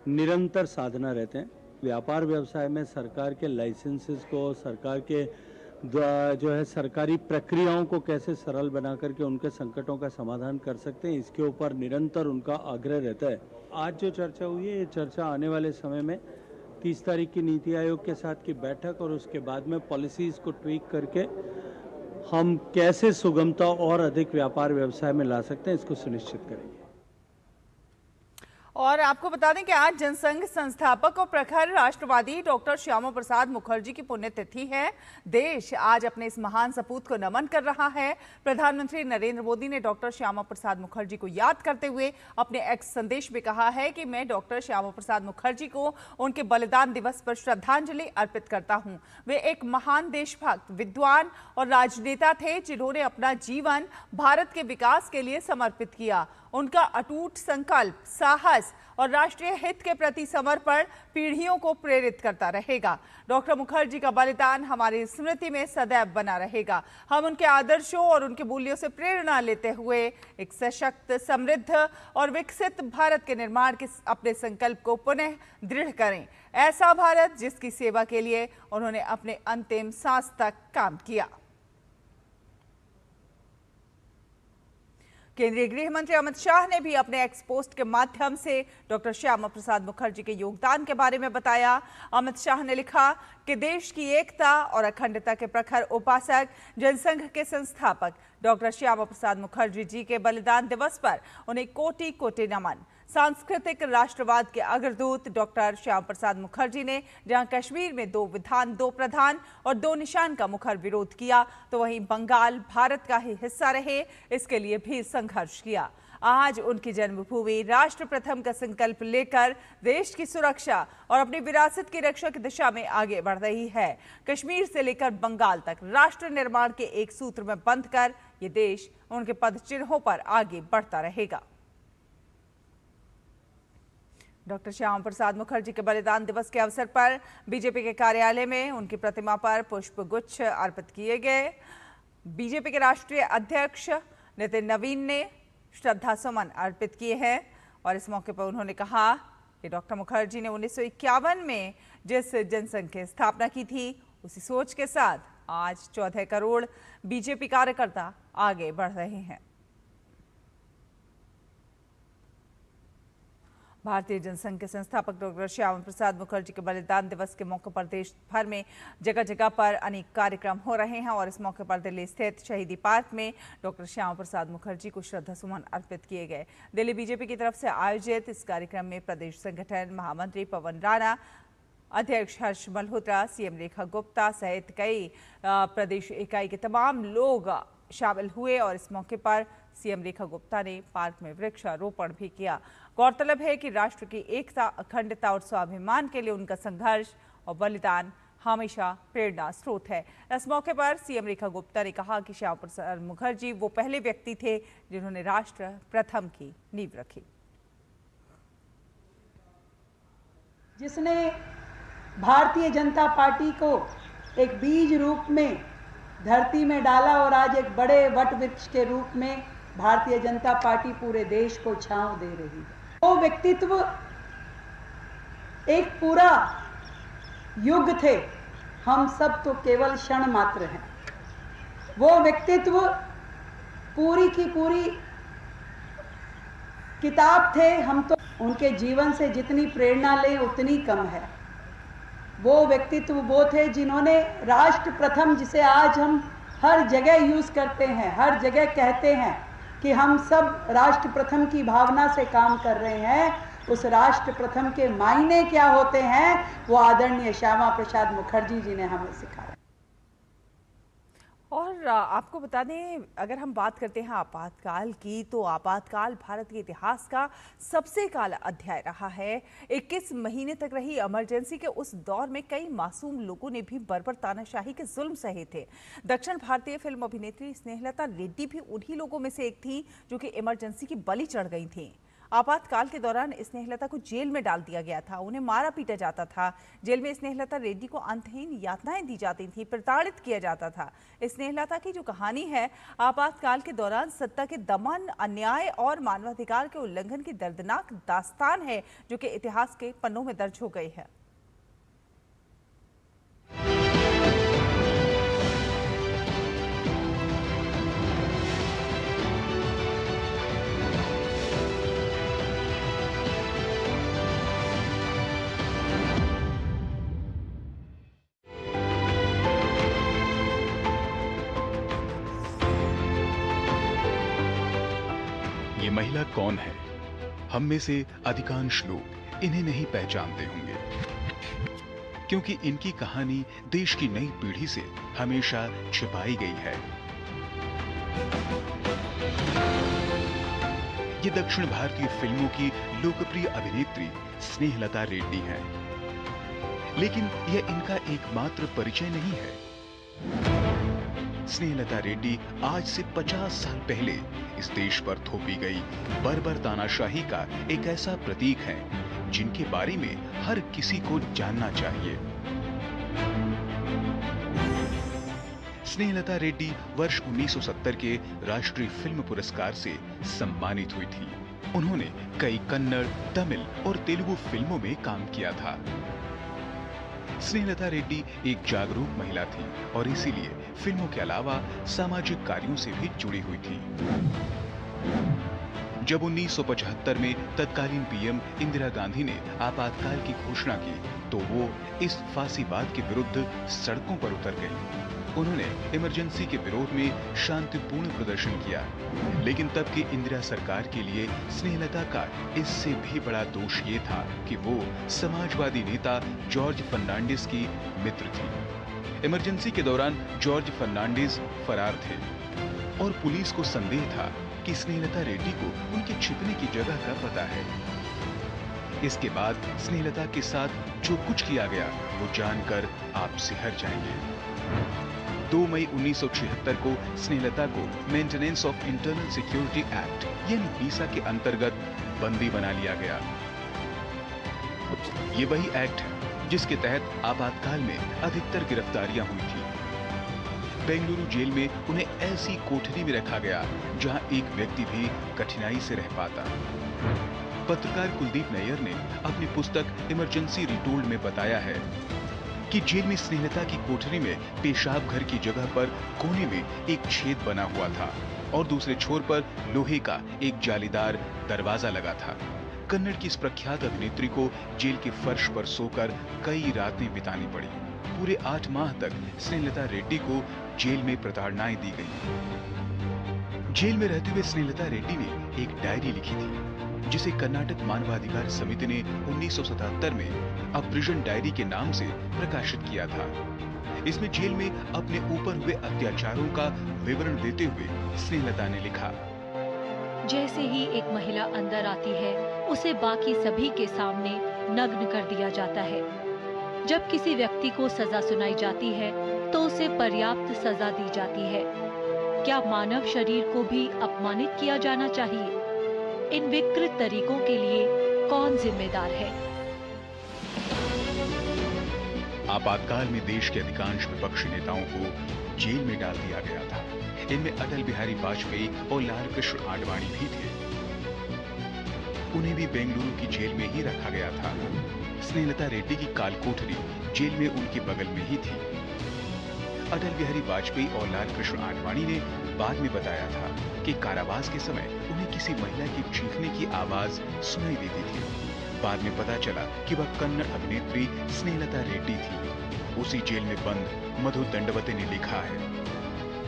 निरंतर साधना रहते हैं। व्यापार व्यवसाय में सरकार के लाइसेंसेस को, सरकार के जो है सरकारी प्रक्रियाओं को कैसे सरल बना करके उनके संकटों का समाधान कर सकते हैं, इसके ऊपर निरंतर उनका आग्रह रहता है। आज जो चर्चा हुई है, ये चर्चा आने वाले समय में 30 तारीख की नीति आयोग के साथ की बैठक और उसके बाद में पॉलिसीज को ट्वीक करके हम कैसे सुगमता और अधिक व्यापार व्यवसाय में ला सकते हैं, इसको सुनिश्चित करेंगे। और आपको बता दें कि आज जनसंघ संस्थापक और प्रखर राष्ट्रवादी डॉक्टर श्यामा प्रसाद मुखर्जी की पुण्यतिथि है। देश आज अपने इस महान सपूत को नमन कर रहा है। प्रधानमंत्री नरेंद्र मोदी ने डॉक्टर श्यामा प्रसाद मुखर्जी को याद करते हुए अपने एक्स संदेश में कहा है कि मैं डॉक्टर श्यामा प्रसाद मुखर्जी को उनके बलिदान दिवस पर श्रद्धांजलि अर्पित करता हूं। वे एक महान देशभक्त, विद्वान और राजनेता थे जिन्होंने अपना जीवन भारत के विकास के लिए समर्पित किया। उनका अटूट संकल्प, साहस और राष्ट्रीय हित के प्रति समर्पण पीढ़ियों को प्रेरित करता रहेगा। डॉक्टर मुखर्जी का बलिदान हमारी स्मृति में सदैव बना रहेगा। हम उनके आदर्शों और उनके मूल्यों से प्रेरणा लेते हुए एक सशक्त, समृद्ध और विकसित भारत के निर्माण के अपने संकल्प को पुनः दृढ़ करें। ऐसा भारत जिसकी सेवा के लिए उन्होंने अपने अंतिम सांस तक काम किया। केंद्रीय गृह मंत्री अमित शाह ने भी अपने एक्स पोस्ट के माध्यम से डॉक्टर श्यामा प्रसाद मुखर्जी के योगदान के बारे में बताया। अमित शाह ने लिखा कि देश की एकता और अखंडता के प्रखर उपासक, जनसंघ के संस्थापक डॉक्टर श्यामा प्रसाद मुखर्जी जी के बलिदान दिवस पर उन्हें कोटि कोटि नमन। सांस्कृतिक राष्ट्रवाद के अग्रदूत डॉक्टर श्यामा प्रसाद मुखर्जी ने जहां कश्मीर में 2 विधान, 2 प्रधान और 2 निशान का मुखर विरोध किया, तो वहीं बंगाल भारत का ही हिस्सा रहे, इसके लिए भी संघर्ष किया। आज उनकी जन्मभूमि राष्ट्र प्रथम का संकल्प लेकर देश की सुरक्षा और अपनी विरासत की रक्षा की दिशा में आगे बढ़ रही है। कश्मीर से लेकर बंगाल तक राष्ट्र निर्माण के एक सूत्र में बंधकर ये देश उनके पद चिन्हों पर आगे बढ़ता रहेगा। डॉक्टर श्यामा प्रसाद मुखर्जी के बलिदान दिवस के अवसर पर बीजेपी के कार्यालय में उनकी प्रतिमा पर पुष्प गुच्छ अर्पित किए गए। बीजेपी के राष्ट्रीय अध्यक्ष नितिन नवीन ने श्रद्धा सुमन अर्पित किए हैं और इस मौके पर उन्होंने कहा कि डॉक्टर मुखर्जी ने 1951 में जिस जनसंघ की स्थापना की थी, उसी सोच के साथ आज 14 करोड़ बीजेपी कार्यकर्ता आगे बढ़ रहे हैं। भारतीय जनसंघ के संस्थापक डॉक्टर श्यामा प्रसाद मुखर्जी के बलिदान दिवस के मौके पर देश भर में जगह जगह पर अनेक कार्यक्रम हो रहे हैं और इस मौके पर दिल्ली स्थित शहीदी पार्क में डॉक्टर श्यामा प्रसाद मुखर्जी को श्रद्धासुमन अर्पित किए गए। दिल्ली बीजेपी की तरफ से आयोजित इस कार्यक्रम में प्रदेश संगठन महामंत्री पवन राणा, अध्यक्ष हर्ष मल्होत्रा, सीएम रेखा गुप्ता सहित कई प्रदेश इकाई के तमाम लोग शामिल हुए और इस मौके पर सीएम रेखा गुप्ता ने पार्क में वृक्षारोपण भी किया। गौरतलब है कि राष्ट्र की एकता, अखंडता और स्वाभिमान के लिए उनका संघर्ष और बलिदान हमेशा प्रेरणा स्रोत है। इस मौके पर सीएम रेखा गुप्ता ने कहा कि श्यामा प्रसाद मुखर्जी वो पहले व्यक्ति थे जिन्होंने राष्ट्र प्रथम की नींव रखी, जिसने भारतीय जनता पार्टी को एक बीज रूप में धरती में डाला और आज एक बड़े वट वृक्ष के रूप में भारतीय जनता पार्टी पूरे देश को छांव दे रही है। वो व्यक्तित्व एक पूरा युग थे, हम सब तो केवल क्षण मात्र हैं। वो व्यक्तित्व पूरी की पूरी किताब थे, हम तो उनके जीवन से जितनी प्रेरणा लें उतनी कम है। वो व्यक्तित्व वो थे जिन्होंने राष्ट्र प्रथम, जिसे आज हम हर जगह यूज करते हैं, हर जगह कहते हैं कि हम सब राष्ट्र प्रथम की भावना से काम कर रहे हैं, उस राष्ट्र प्रथम के मायने क्या होते हैं वो आदरणीय श्यामा प्रसाद मुखर्जी जी ने हमें सिखाया। और आपको बता दें, अगर हम बात करते हैं आपातकाल की, तो आपातकाल भारत के इतिहास का सबसे काला अध्याय रहा है। 21 महीने तक रही इमरजेंसी के उस दौर में कई मासूम लोगों ने भी बर्बर तानाशाही के जुल्म सहे थे। दक्षिण भारतीय फिल्म अभिनेत्री स्नेहलता रेड्डी भी उन्हीं लोगों में से एक थी जो कि इमरजेंसी की बलि चढ़ गई थी। आपातकाल के दौरान स्नेहलता को जेल में डाल दिया गया था, उन्हें मारा पीटा जाता था। जेल में स्नेहलता रेड्डी को अंतहीन यातनाएं दी जाती थी, प्रताड़ित किया जाता था। स्नेहलता की जो कहानी है आपातकाल के दौरान सत्ता के दमन, अन्याय और मानवाधिकार के उल्लंघन की दर्दनाक दास्तान है जो कि इतिहास के पन्नों में दर्ज हो गई है। ये महिला कौन है? हम में से अधिकांश लोग इन्हें नहीं पहचानते होंगे, क्योंकि इनकी कहानी देश की नई पीढ़ी से हमेशा छिपाई गई है। ये दक्षिण भारतीय फिल्मों की लोकप्रिय अभिनेत्री स्नेहलता रेड्डी हैं, लेकिन यह इनका एकमात्र परिचय नहीं है। स्नेहलता रेड्डी आज से 50 साल पहले इस देश पर थोपी गई बर्बर तानाशाही का एक ऐसा प्रतीक है जिनके बारे में हर किसी को जानना चाहिए। स्नेहलता रेड्डी वर्ष 1970 के राष्ट्रीय फिल्म पुरस्कार से सम्मानित हुई थी। उन्होंने कई कन्नड़, तमिल और तेलुगु फिल्मों में काम किया था। स्नेहलता रेड्डी एक जागरूक महिला थी और इसीलिए फिल्मों के अलावा सामाजिक कार्यों से भी जुड़ी हुई थी। जब 1975 में तत्कालीन पीएम इंदिरा गांधी ने आपातकाल की घोषणा की तो वो इस फांसीवाद के विरुद्ध सड़कों पर उतर गई। उन्होंने इमरजेंसी के विरोध में शांतिपूर्ण प्रदर्शन किया, लेकिन तब की इंदिरा सरकार के लिए स्नेहलता का इससे भी बड़ा दोष ये था कि वो समाजवादी नेता जॉर्ज फर्नांडिस की मित्र थी। इमरजेंसी के दौरान जॉर्ज फर्नांडिस फरार थे और पुलिस को संदेह था कि स्नेहलता रेड्डी को उनके छिपने की जगह का पता है। इसके बाद स्नेहलता के साथ जो कुछ किया गया वो जानकर आप सिहर जाएंगे। 2 मई 1976 को स्नेहलता को maintenance of internal security act यानी बीसा के अंतर्गत बंदी बना लिया गया। ये वही एक्ट है जिसके तहत आपातकाल में अधिकतर गिरफ्तारियां हुई थी। बेंगलुरु जेल में उन्हें ऐसी कोठरी में रखा गया जहां एक व्यक्ति भी कठिनाई से रह पाता। पत्रकार कुलदीप नैयर ने अपनी पुस्तक इमरजेंसी रिटोल्ड में बताया है कि जेल में स्नेहलता की कोठरी में पेशाब घर की जगह पर कोने में एक छेद बना हुआ था और दूसरे छोर पर लोहे का एक जालीदार दरवाजा लगा था। कन्नड़ की इस प्रख्यात अभिनेत्री को जेल के फर्श पर सोकर कई रातें बितानी पड़ी। पूरे 8 माह तक स्नेहलता रेड्डी को जेल में प्रताड़नाएं दी गई। जेल में रहते हुए स्नेहलता रेड्डी ने एक डायरी लिखी थी, जिसे कर्नाटक मानवाधिकार समिति ने 1977 में अ प्रिजन डायरी के नाम से प्रकाशित किया था। इसमें जेल में अपने ऊपर हुए अत्याचारों का विवरण देते हुए स्नेहलता ने लिखा, जैसे ही एक महिला अंदर आती है, उसे बाकी सभी के सामने नग्न कर दिया जाता है। जब किसी व्यक्ति को सजा सुनाई जाती है तो उसे पर्याप्त सजा दी जाती है। क्या मानव शरीर को भी अपमानित किया जाना चाहिए? इन विकृत तरीकों के लिए कौन जिम्मेदार है? आपातकाल में देश के अधिकांश विपक्षी नेताओं को जेल में डाल दिया गया था। इनमें अटल बिहारी वाजपेयी और लाल कृष्ण आडवाणी भी थे। उन्हें भी बेंगलुरु की जेल में ही रखा गया था। स्नेहलता रेड्डी की कालकोठरी जेल में उनके बगल में ही थी। अटल बिहारी वाजपेयी और लाल कृष्ण आडवाणी ने बाद में बताया था कि कारावास के समय उन्हें किसी महिला की चीखने की आवाज सुनाई देती थी। बाद में पता चला कि वह कन्नड़ अभिनेत्री स्नेहलता रेड्डी थी। उसी जेल में बंद मधु दंडवते ने लिखा है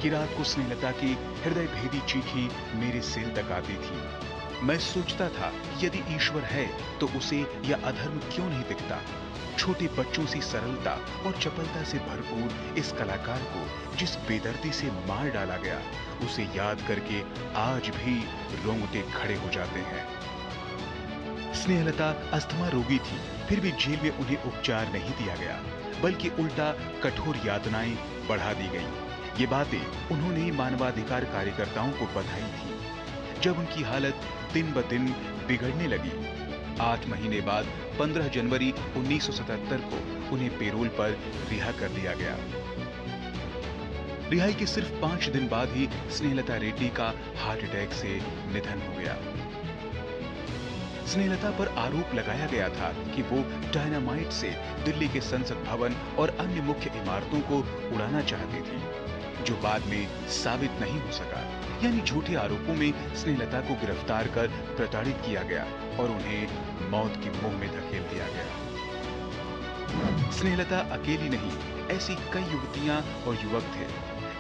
कि रात को स्नेहलता की हृदय भेदी चीखी मेरे सिर तक आती थी। मैं सोचता था यदि ईश्वर है तो उसे यह अधर्म क्यों नहीं दिखता। छोटे बच्चों सी सरलता और चपलता से भरपूर इस कलाकार को जिस बेदर्दी से मार डाला गया, उसे याद करके आज भी रोंगटे खड़े हो जाते हैं। स्नेहलता अस्थमा रोगी थी, फिर भी जेल में उन्हें उपचार नहीं दिया गया, बल्कि उल्टा कठोर यातनाएं बढ़ा दी गई। ये बातें उन्होंने ही मानवाधिकार कार्यकर्ताओं को बताई थी। जब उनकी हालत दिन ब दिन बिगड़ने लगी, 8 महीने बाद 15 जनवरी 1977 को उन्हें पेरोल पर रिहा कर दिया गया। रिहाई के सिर्फ 5 दिन बाद ही स्नेहलता रेड्डी का हार्ट अटैक से निधन हो गया। स्नेहलता पर आरोप लगाया गया था कि वो डायनामाइट से दिल्ली के संसद भवन और अन्य मुख्य इमारतों को उड़ाना चाहती थी, जो बाद में साबित नहीं हो सका। यानी झूठे आरोपों में स्नेहलता को गिरफ्तार कर प्रताड़ित किया गया और उन्हें मौत के मुंह में धकेल दिया गया। स्नेहलता अकेली नहीं, ऐसी कई युवतियां और युवक थे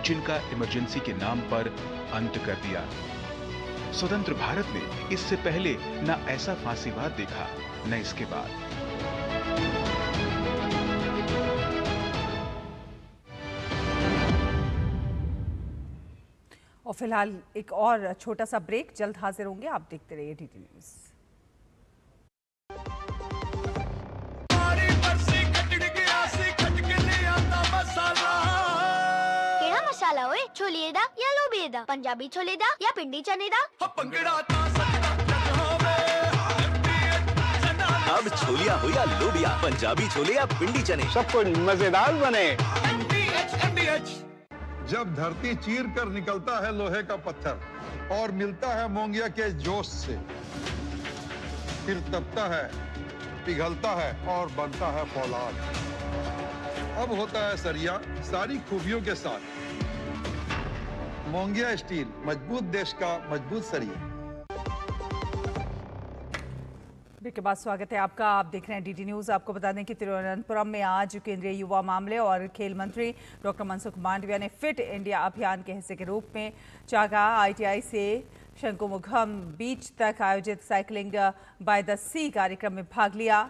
जिनका इमरजेंसी के नाम पर अंत कर दिया। स्वतंत्र भारत ने इससे पहले न ऐसा फांसीवाद देखा, न इसके बाद। और फिलहाल एक और छोटा सा ब्रेक, जल्द हाजिर होंगे। आप देखते रहिए डीडी न्यूज़। केड़ा मसाला ओए? छोलिए दा या लोबिए दा? पंजाबी छोले दा या पिंडी चने दा? अब छोलिया हो या लोबिया, पंजाबी छोले या पिंडी चने, सब कुछ मजेदार बने। जब धरती चीर कर निकलता है लोहे का पत्थर और मिलता है मोंगिया के जोश से, फिर तपता है, पिघलता है और बनता है फौलाद। अब होता है सरिया सारी खूबियों के साथ। मोंगिया स्टील, मजबूत देश का मजबूत सरिया। के बाद स्वागत है आपका। आप देख रहे हैं डीडी न्यूज़। आपको बता दें कि तिरुवनंतपुरम में आज केंद्रीय युवा मामले और खेल मंत्री डॉक्टर मनसुख मांडविया ने फिट इंडिया अभियान के हिस्से के रूप में चागा ITI से शंकुमुखम बीच तक आयोजित साइकिलिंग बाय द सी कार्यक्रम में भाग लिया।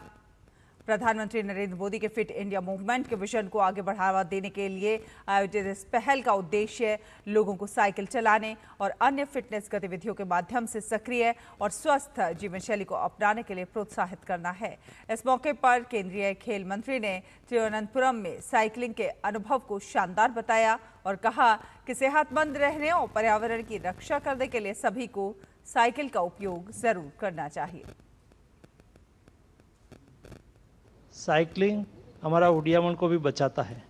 प्रधानमंत्री नरेंद्र मोदी के फिट इंडिया मूवमेंट के विजन को आगे बढ़ावा देने के लिए आयोजित इस पहल का उद्देश्य लोगों को साइकिल चलाने और अन्य फिटनेस गतिविधियों के माध्यम से सक्रिय और स्वस्थ जीवन शैली को अपनाने के लिए प्रोत्साहित करना है। इस मौके पर केंद्रीय खेल मंत्री ने तिरुवनंतपुरम में साइकिलिंग के अनुभव को शानदार बताया और कहा कि सेहतमंद रहने और पर्यावरण की रक्षा करने के लिए सभी को साइकिल का उपयोग जरूर करना चाहिए। साइकिलिंग हमारा उड़ियामन को भी बचाता है।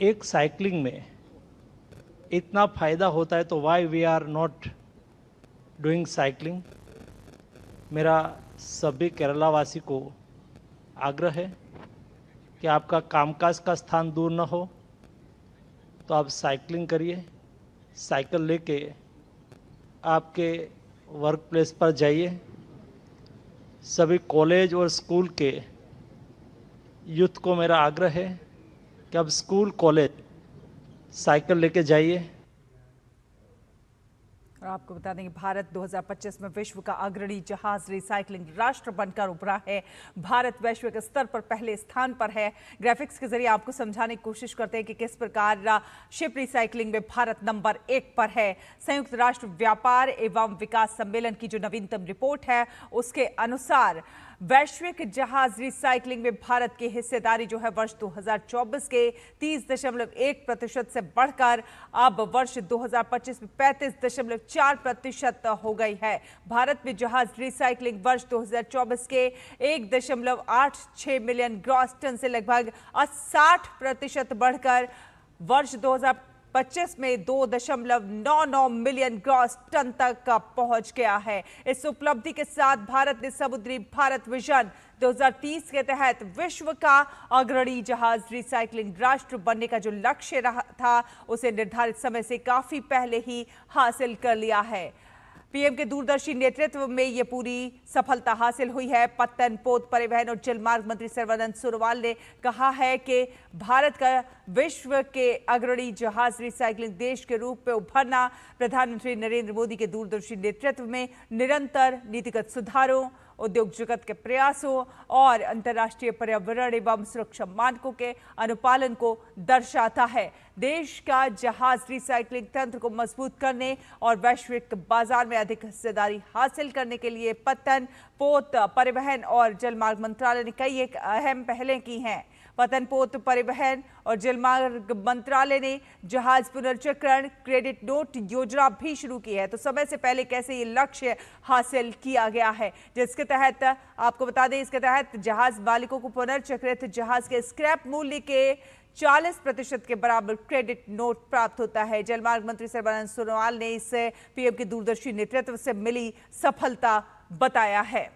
एक साइकिलिंग में इतना फायदा होता है तो why we are not doing cycling. मेरा सभी केरला वासी को आग्रह है कि आपका कामकाज का स्थान दूर न हो तो आप साइकिलिंग करिए। साइकिल लेके आपके वर्क प्लेस पर जाइए। सभी कॉलेज और स्कूल के यूथ को मेरा आग्रह है कि अब स्कूल कॉलेज साइकिल लेके जाइए। और आपको बता दें कि भारत 2025 में विश्व का अग्रणी जहाज रिसाइकलिंग राष्ट्र बनकर उभरा है। भारत वैश्विक स्तर पर पहले स्थान पर है। ग्राफिक्स के जरिए आपको समझाने की कोशिश करते हैं कि किस प्रकार शिप रिसाइकलिंग में भारत नंबर 1 पर है। संयुक्त राष्ट्र व्यापार एवं विकास सम्मेलन की जो नवीनतम रिपोर्ट है उसके अनुसार वैश्विक जहाज रिसाइकलिंग में भारत की हिस्सेदारी जो है वर्ष 2024 के 30.1% से बढ़कर अब वर्ष 2025 में 35.4% हो गई है। भारत में जहाज रिसाइकलिंग वर्ष 2024 के 1.86 मिलियन ग्रॉस टन से लगभग 60% बढ़कर वर्ष 2025 में 2.99 मिलियन ग्रॉस टन तक पहुंच गया है। इस उपलब्धि के साथ भारत ने समुद्री भारत विजन 2030 के तहत विश्व का अग्रणी जहाज रिसाइकलिंग राष्ट्र बनने का जो लक्ष्य रहा था उसे निर्धारित समय से काफी पहले ही हासिल कर लिया है। पीएम के दूरदर्शी नेतृत्व में ये पूरी सफलता हासिल हुई है। पत्तन, पोत, परिवहन और जलमार्ग मंत्री सर्बानंद सोनोवाल ने कहा है कि भारत का विश्व के अग्रणी जहाज रिसाइकलिंग देश के रूप में उभरना प्रधानमंत्री नरेंद्र मोदी के दूरदर्शी नेतृत्व में निरंतर नीतिगत सुधारों, उद्योग जगत के प्रयासों और अंतर्राष्ट्रीय पर्यावरण एवं सुरक्षा मानकों के अनुपालन को दर्शाता है। देश का जहाज रिसाइकलिंग तंत्र को मजबूत करने और वैश्विक बाजार में अधिक हिस्सेदारी हासिल करने के लिए पत्तन, पोत, परिवहन और जलमार्ग मंत्रालय ने कई एक अहम पहलें की हैं। पत्तन, पोत, परिवहन और जलमार्ग मंत्रालय ने जहाज पुनर्चक्रण क्रेडिट नोट योजना भी शुरू की है। तो समय से पहले कैसे ये लक्ष्य हासिल किया गया है, जिसके तहत आपको बता दें, इसके तहत जहाज मालिकों को पुनर्चक्रित जहाज के स्क्रैप मूल्य के 40% के बराबर क्रेडिट नोट प्राप्त होता है। जलमार्ग मंत्री सर्बानंद सोनोवाल ने इसे पीएम के दूरदर्शी नेतृत्व से मिली सफलता बताया है।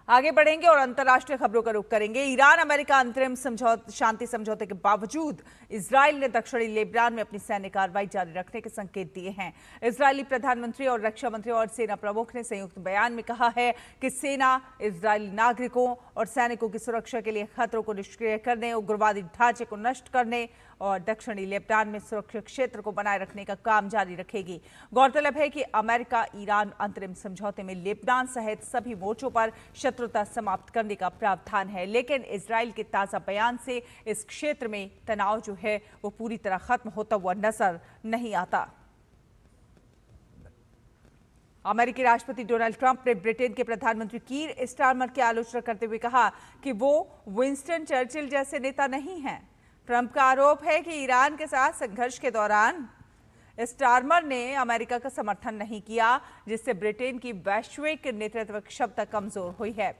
आगे बढ़ेंगे और अंतर्राष्ट्रीय खबरों का रुख करेंगे। ईरान अमेरिका अंतरिम शांति समझौते के बावजूद इजराइल ने दक्षिणी लेबनान में अपनी सैन्य कार्रवाई जारी रखने के संकेत दिए हैं। इजरायली प्रधानमंत्री और रक्षा मंत्री और सेना प्रमुख ने संयुक्त बयान में कहा है कि सेना इजरायली नागरिकों और सैनिकों की सुरक्षा के लिए खतरों को निष्क्रिय करने, उग्रवादी ढांचे को नष्ट करने और दक्षिणी लेबनान में सुरक्षित क्षेत्र को बनाए रखने का काम जारी रखेगी। गौरतलब है कि अमेरिका ईरान अंतरिम समझौते में लेबनान सहित सभी मोर्चों पर शत्रुता समाप्त करने का प्रावधान है, लेकिन इजराइल के ताजा बयान से इस क्षेत्र में तनाव जो है वो पूरी तरह खत्म होता हुआ नजर नहीं आता। अमेरिकी राष्ट्रपति डोनाल्ड ट्रंप ने ब्रिटेन के प्रधानमंत्री कीर स्टारमर की आलोचना करते हुए कहा कि वो विंस्टन चर्चिल जैसे नेता नहीं हैं। ट्रंप का आरोप है कि ईरान के साथ संघर्ष के दौरान स्टारमर ने अमेरिका का समर्थन नहीं किया, जिससे ब्रिटेन की वैश्विक नेतृत्व क्षमता कमजोर हुई है।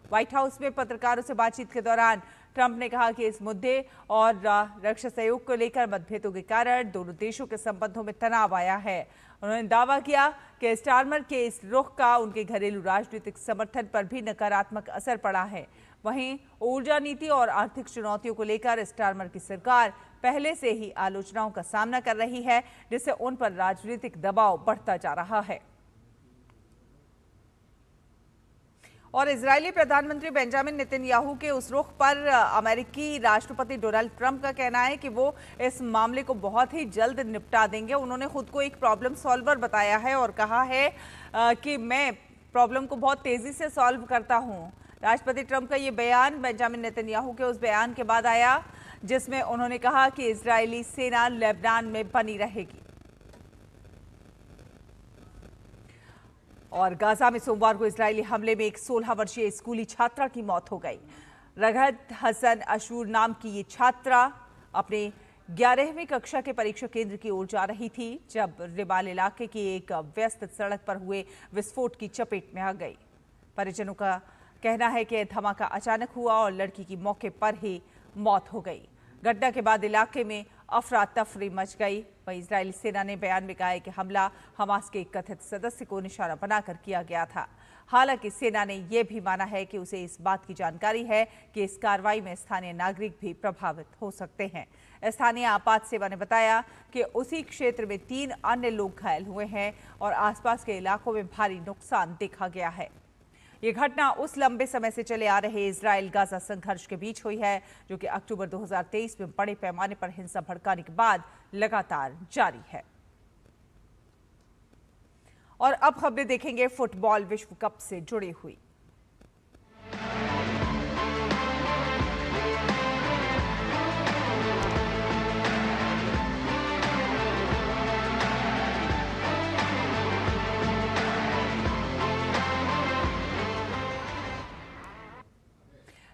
व्हाइट हाउस में पत्रकारों से बातचीत के दौरान ट्रंप ने कहा कि इस मुद्दे और रक्षा सहयोग को लेकर मतभेदों के कारण दोनों देशों के संबंधों में तनाव आया है। उन्होंने दावा किया कि स्टारमर के इस रुख का उनके घरेलू राजनीतिक समर्थन पर भी नकारात्मक असर पड़ा है। वहीं ऊर्जा नीति और आर्थिक चुनौतियों को लेकर स्टारमर की सरकार पहले से ही आलोचनाओं का सामना कर रही है, जिससे उन पर राजनीतिक दबाव बढ़ता जा रहा है। और इजरायली प्रधानमंत्री बेंजामिन नेतन्याहू के उस रुख पर अमेरिकी राष्ट्रपति डोनाल्ड ट्रंप का कहना है कि वो इस मामले को बहुत ही जल्द निपटा देंगे। उन्होंने खुद को एक प्रॉब्लम सॉल्वर बताया है और कहा है कि मैं प्रॉब्लम को बहुत तेजी से सॉल्व करता हूं। राष्ट्रपति ट्रंप का ये बयान बेंजामिन नेतन्याहू के उस बयान के बाद आया जिसमें उन्होंने कहा कि इजरायली सेना लेबनान में बनी रहेगी। और गाजा में सोमवार को इजरायली हमले में एक 16 वर्षीय स्कूली छात्रा की मौत हो गई। रगत हसन अशूर नाम की ये छात्रा अपने 11वीं कक्षा के परीक्षा केंद्र की ओर जा रही थी जब रिबाल इलाके की एक व्यस्त सड़क पर हुए विस्फोट की चपेट में आ गई। परिजनों का कहना है कि धमाका अचानक हुआ और लड़की की मौके पर ही मौत हो गई। घटना के बाद इलाके में अफरा तफरी मच गई। वहीं इजरायली सेना ने बयान में कहा है कि हमला हमास के एक कथित सदस्य को निशाना बनाकर किया गया था। हालांकि सेना ने यह भी माना है कि उसे इस बात की जानकारी है कि इस कार्रवाई में स्थानीय नागरिक भी प्रभावित हो सकते हैं। स्थानीय आपात सेवा ने बताया कि उसी क्षेत्र में 3 अन्य लोग घायल हुए हैं और आसपास के इलाकों में भारी नुकसान देखा गया है। ये घटना उस लंबे समय से चले आ रहे इजराइल गाजा संघर्ष के बीच हुई है, जो कि अक्टूबर 2023 में बड़े पैमाने पर हिंसा भड़काने के बाद लगातार जारी है। और अब खबरें देखेंगे फुटबॉल विश्व कप से जुड़ी हुई।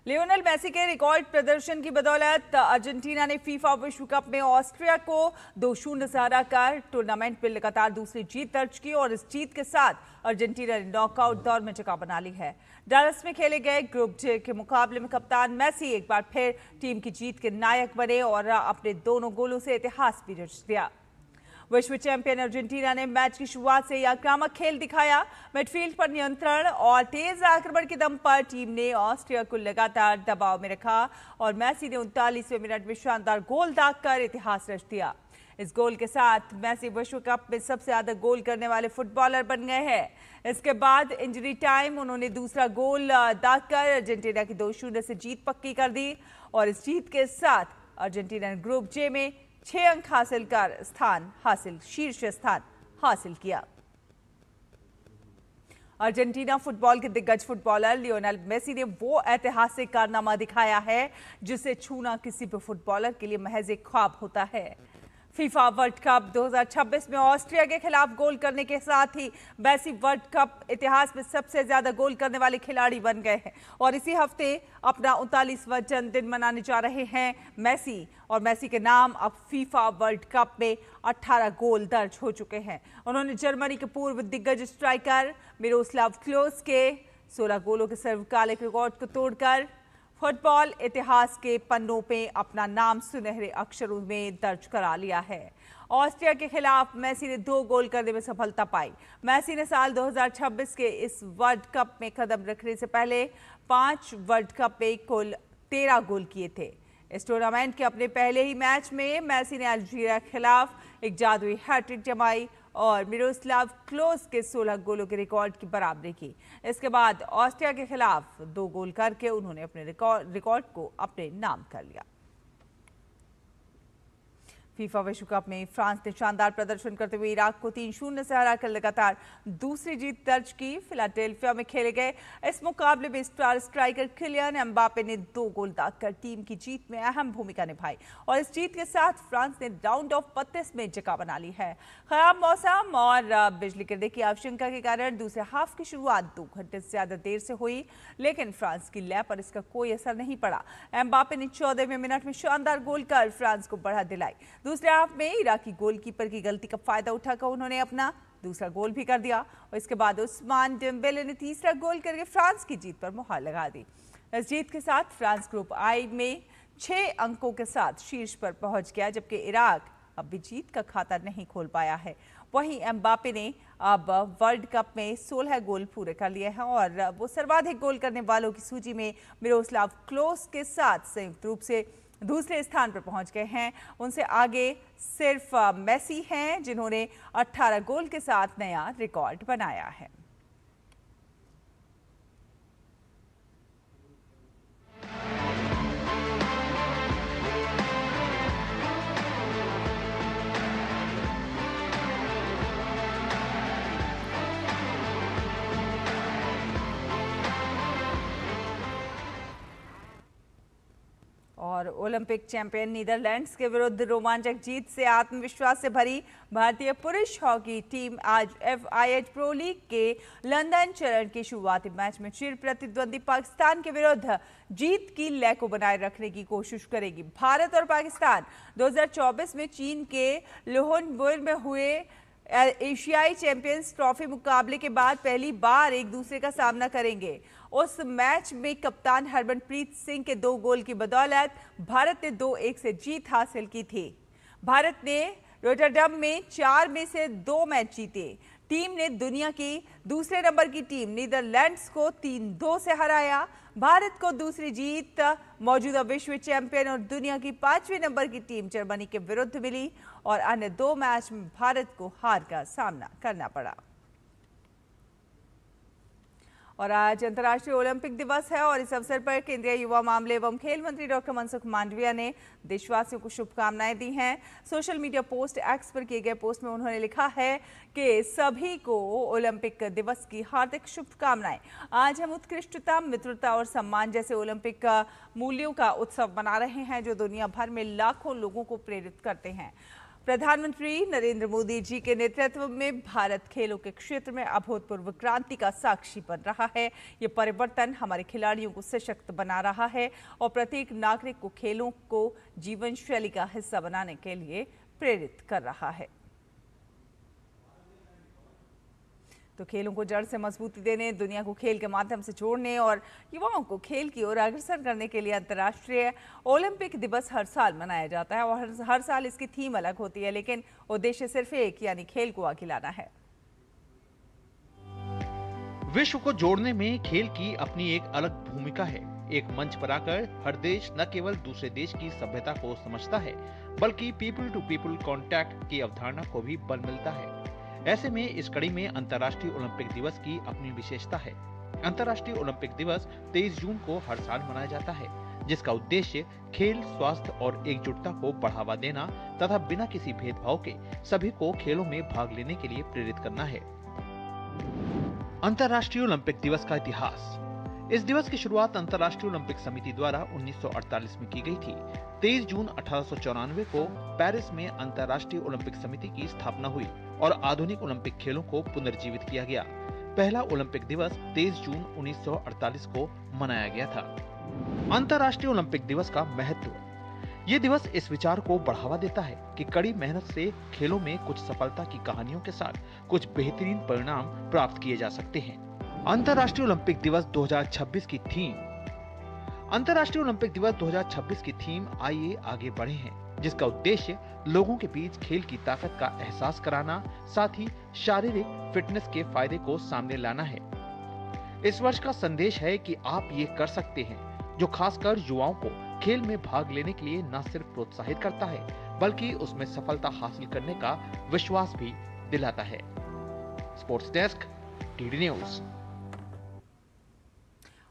लियोनेल मेसी के रिकॉर्ड प्रदर्शन की बदौलत अर्जेंटीना ने फीफा विश्व कप में ऑस्ट्रिया को 2-0 से हराकर टूर्नामेंट में लगातार दूसरी जीत दर्ज की और इस जीत के साथ अर्जेंटीना ने नॉकआउट दौर में जगह बना ली है। डैलस में खेले गए ग्रुप जे के मुकाबले में कप्तान मेसी एक बार फिर टीम की जीत के नायक बने और अपने दोनों गोलों से इतिहास भी रच दिया। विश्व चैंपियन अर्जेंटीना ने मैच की शुरुआत से ही आक्रामक खेल दिखाया। मिडफील्ड पर नियंत्रण और तेज आक्रमण के दम पर टीम ने ऑस्ट्रिया को लगातार दबाव में रखा और मेसी ने 39वें मिनट में शानदार गोल दागकर इतिहास रच दिया। इस गोल के साथ मेसी विश्व कप में सबसे ज्यादा गोल करने वाले फुटबॉलर बन गए हैं। इसके बाद इंजरी टाइम उन्होंने दूसरा गोल दागकर अर्जेंटीना की 2-0 से जीत पक्की कर दी और इस जीत के साथ अर्जेंटीना ने ग्रुप जे में 6 अंक हासिल कर शीर्ष स्थान हासिल किया। अर्जेंटीना फुटबॉल के दिग्गज फुटबॉलर लियोनेल मेसी ने वो ऐतिहासिक कारनामा दिखाया है जिसे छूना किसी भी फुटबॉलर के लिए महज एक ख्वाब होता है। फीफा वर्ल्ड कप 2026 में ऑस्ट्रिया के खिलाफ गोल करने के साथ ही मेसी वर्ल्ड कप इतिहास में सबसे ज्यादा गोल करने वाले खिलाड़ी बन गए हैं और इसी हफ्ते अपना 39वां जन्मदिन मनाने जा रहे हैं मेसी और मेसी के नाम अब फीफा वर्ल्ड कप में 18 गोल दर्ज हो चुके हैं। उन्होंने जर्मनी के पूर्व दिग्गज स्ट्राइकर मिरोस्लाव क्लोज के 16 गोलों के सर्वकालिक रिकॉर्ड को तोड़कर फुटबॉल इतिहास के पन्नों पे अपना नाम सुनहरे अक्षरों में दर्ज करा लिया है। ऑस्ट्रिया के खिलाफ मेसी ने 2 गोल करने में सफलता पाई। मेसी ने साल 2026 के इस वर्ल्ड कप में कदम रखने से पहले 5 वर्ल्ड कप में कुल 13 गोल किए थे। इस टूर्नामेंट के अपने पहले ही मैच में मेसी ने अल्जीरिया के खिलाफ एक जादुई हैट्रिक जमाई और मिरोस्लाव क्लोज के 16 गोलों के रिकॉर्ड की बराबरी की। इसके बाद ऑस्ट्रिया के खिलाफ 2 गोल करके उन्होंने अपने रिकॉर्ड को अपने नाम कर लिया। फीफा विश्व कप में फ्रांस ने शानदार प्रदर्शन करते हुए इराक को 3-0 से हराकर लगातार दूसरी जीत दर्ज की। फिलाडेल्फिया में खेले गए इस मुकाबले में स्टार स्ट्राइकर किलियन एम्बापे ने 2 गोल दागकर टीम की जीत में अहम भूमिका निभाई और इस जीत के साथ फ्रांस ने राउंड ऑफ 32 में जगह बना ली है। खराब मौसम और बिजली गिरने की आशंका के कारण दूसरे हाफ की शुरुआत 2 घंटे से ज्यादा देर से हुई, लेकिन फ्रांस की लय पर इसका कोई असर नहीं पड़ा। एम्बापे ने 14वें मिनट में शानदार गोल कर फ्रांस को बढ़त दिलाई। दूसरे हाफ में इराकी गोलकीपर की गलती का फायदा उठाकर उन्होंने अपना दूसरा गोल भी कर दिया और इसके बाद उस्मान डेम्बेले ने तीसरा गोल करके फ्रांस की जीत पर मुहर लगा दी। इस जीत के साथ फ्रांस ग्रुप आई में 6 अंकों के साथ शीर्ष पर पहुंच गया, जबकि इराक अब भी जीत का खाता नहीं खोल पाया है। वहीं एम्बापे ने अब वर्ल्ड कप में 16 गोल पूरे कर लिए हैं और वो सर्वाधिक गोल करने वालों की सूची में मिरोस्लाव क्लोज के साथ संयुक्त रूप से दूसरे स्थान पर पहुंच गए हैं। उनसे आगे सिर्फ मेसी हैं जिन्होंने 18 गोल के साथ नया रिकॉर्ड बनाया है। और ओलंपिक चैंपियन नीदरलैंड्स के विरुद्ध रोमांचक जीत से आत्मविश्वास से भरी भारतीय पुरुष हॉकी टीम आज FIH प्रो लीग के लंदन चरण के शुरुआती मैच में चिर प्रतिद्वंदी पाकिस्तान के विरुद्ध जीत की लय को बनाए रखने की कोशिश करेगी। भारत और पाकिस्तान 2024 में चीन के लोहनबुर में हुए एशियाई चैंपियंस ट्रॉफी मुकाबले के बाद पहली बार एक दूसरे का सामना करेंगे। उस मैच में कप्तान हरमनप्रीत सिंह के 2 गोल की बदौलत भारत ने 2-1 से जीत हासिल की थी। भारत ने रोटरडम में 4 में से 2 मैच जीते। टीम ने दुनिया की दूसरे नंबर की टीम नीदरलैंड्स को 3-2 से हराया। भारत को दूसरी जीत मौजूदा विश्व चैंपियन और दुनिया की 5वें नंबर की टीम जर्मनी के विरुद्ध मिली और अन्य 2 मैच में भारत को हार का सामना करना पड़ा। और आज अंतर्राष्ट्रीय ओलंपिक दिवस है और इस अवसर पर केंद्रीय युवा मामले एवं खेल मंत्री डॉक्टर मनसुख मांडविया ने देशवासियों को शुभकामनाएं दी हैं। सोशल मीडिया पोस्ट एक्स पर किए गए पोस्ट में उन्होंने लिखा है कि सभी को ओलंपिक दिवस की हार्दिक शुभकामनाएं। आज हम उत्कृष्टता, मित्रता और सम्मान जैसे ओलंपिक मूल्यों का उत्सव मना रहे हैं जो दुनिया भर में लाखों लोगों को प्रेरित करते हैं। प्रधानमंत्री नरेंद्र मोदी जी के नेतृत्व में भारत खेलों के क्षेत्र में अभूतपूर्व क्रांति का साक्षी बन रहा है। ये परिवर्तन हमारे खिलाड़ियों को सशक्त बना रहा है और प्रत्येक नागरिक को खेलों को जीवन शैली का हिस्सा बनाने के लिए प्रेरित कर रहा है। तो खेलों को जड़ से मजबूती देने, दुनिया को खेल के माध्यम से जोड़ने और युवाओं को खेल की ओर अग्रसर करने के लिए अंतर्राष्ट्रीय ओलंपिक दिवस हर साल मनाया जाता है और हर साल इसकी थीम अलग होती है, लेकिन उद्देश्य सिर्फ एक, यानी खेल को आगे लाना है। विश्व को जोड़ने में खेल की अपनी एक अलग भूमिका है। एक मंच पर आकर हर देश न केवल दूसरे देश की सभ्यता को समझता है, बल्कि पीपल टू पीपल कांटेक्ट की अवधारणा को भी बल मिलता है। ऐसे में इस कड़ी में अंतर्राष्ट्रीय ओलंपिक दिवस की अपनी विशेषता है। अंतर्राष्ट्रीय ओलंपिक दिवस 23 जून को हर साल मनाया जाता है, जिसका उद्देश्य खेल, स्वास्थ्य और एकजुटता को बढ़ावा देना तथा बिना किसी भेदभाव के सभी को खेलों में भाग लेने के लिए प्रेरित करना है। अंतर्राष्ट्रीय ओलंपिक दिवस का इतिहास। इस दिवस की शुरुआत अंतर्राष्ट्रीय ओलंपिक समिति द्वारा 1948 में की गई थी। 23 जून 1894 को पेरिस में अंतर्राष्ट्रीय ओलंपिक समिति की स्थापना हुई और आधुनिक ओलंपिक खेलों को पुनर्जीवित किया गया। पहला ओलंपिक दिवस 23 जून 1948 को मनाया गया था। अंतर्राष्ट्रीय ओलंपिक दिवस का महत्व। ये दिवस इस विचार को बढ़ावा देता है कि कड़ी मेहनत से खेलों में कुछ सफलता की कहानियों के साथ कुछ बेहतरीन परिणाम प्राप्त किए जा सकते हैं। अंतर्राष्ट्रीय ओलंपिक दिवस 2026 की थीम। अंतर्राष्ट्रीय ओलंपिक दिवस 2026 की थीम आइए आगे बढ़े हैं, जिसका उद्देश्य लोगों के बीच खेल की ताकत का एहसास कराना, साथ ही शारीरिक फिटनेस के फायदे को सामने लाना है। इस वर्ष का संदेश है कि आप ये कर सकते हैं, जो खासकर युवाओं को खेल में भाग लेने के लिए न सिर्फ प्रोत्साहित करता है, बल्कि उसमें सफलता हासिल करने का विश्वास भी दिलाता है। Sports desk, TD news.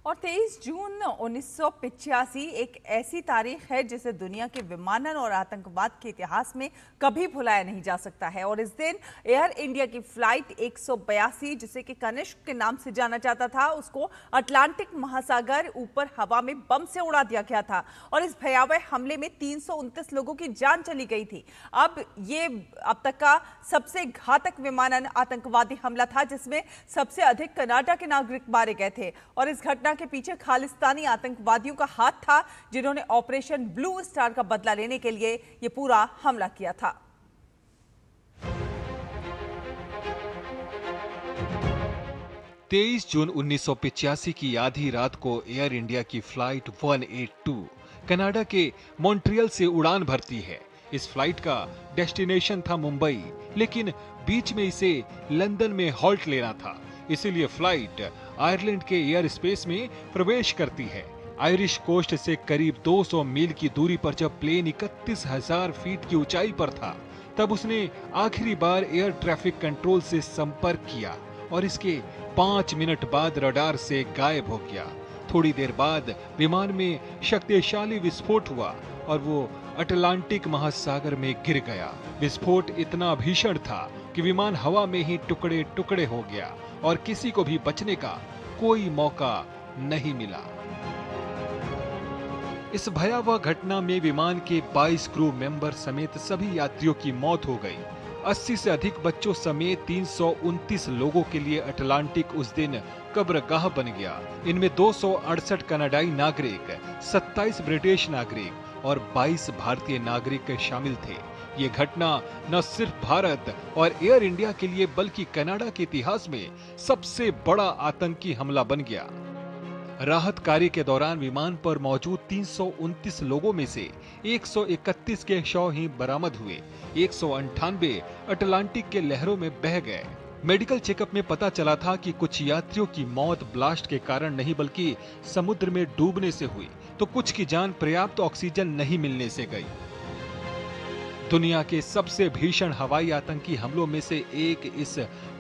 और 23 जून 1985 एक ऐसी तारीख है जिसे दुनिया के विमानन और आतंकवाद के इतिहास में कभी भुलाया नहीं जा सकता है। और इस दिन एयर इंडिया की फ्लाइट 182, जिसे कि कनिष्क के नाम से जाना जाता था, उसको अटलांटिक महासागर ऊपर हवा में बम से उड़ा दिया गया था और इस भयावह हमले में 329 लोगों की जान चली गई थी। अब ये अब तक का सबसे घातक विमानन आतंकवादी हमला था, जिसमें सबसे अधिक कनाडा के नागरिक मारे गए थे और इस घटना के पीछे खालिस्तानी आतंकवादियों का हाथ था, जिन्होंने ऑपरेशन ब्लू स्टार का बदला लेने के लिए यह पूरा हमला किया था। तेईस जून 1985 की आधी रात को एयर इंडिया की फ्लाइट 182 कनाडा के मॉन्ट्रियल से उड़ान भरती है। इस फ्लाइट का डेस्टिनेशन था मुंबई, लेकिन बीच में इसे लंदन में हॉल्ट लेना था, इसीलिए फ्लाइट आयरलैंड के एयर स्पेस में प्रवेश करती है। आयरिश कोस्ट से करीब 200 मील की दूरी पर जब प्लेन 31,000 फीट की ऊंचाई पर था, तब उसने आखिरी बार एयर ट्रैफिक कंट्रोल से संपर्क किया और इसके 5 मिनट बाद रडार से गायब हो गया। थोड़ी देर बाद विमान में शक्तिशाली विस्फोट हुआ और वो अटलांटिक महासागर में गिर गया। विस्फोट इतना भीषण था कि विमान हवा में ही टुकड़े टुकड़े हो गया और किसी को भी बचने का कोई मौका नहीं मिला। इस भयावह घटना में विमान के 22 क्रू मेंबर समेत सभी यात्रियों की मौत हो गई। 80 से अधिक बच्चों समेत 329 लोगों के लिए अटलांटिक उस दिन कब्रगाह बन गया। इनमें 268 कनाडाई नागरिक, 27 ब्रिटिश नागरिक और 22 भारतीय नागरिक शामिल थे। ये घटना न सिर्फ भारत और एयर इंडिया के लिए बल्कि कनाडा के इतिहास में सबसे बड़ा आतंकी हमला बन गया। राहत कार्य के दौरान विमान पर मौजूद 329 लोगों में से 131 के शव ही बरामद हुए। 198 अटलांटिक के लहरों में बह गए। मेडिकल चेकअप में पता चला था कि कुछ यात्रियों की मौत ब्लास्ट के कारण नहीं बल्कि समुद्र में डूबने से हुई, तो कुछ की जान पर्याप्त ऑक्सीजन नहीं मिलने से गई। दुनिया के सबसे भीषण हवाई आतंकी हमलों में से एक इस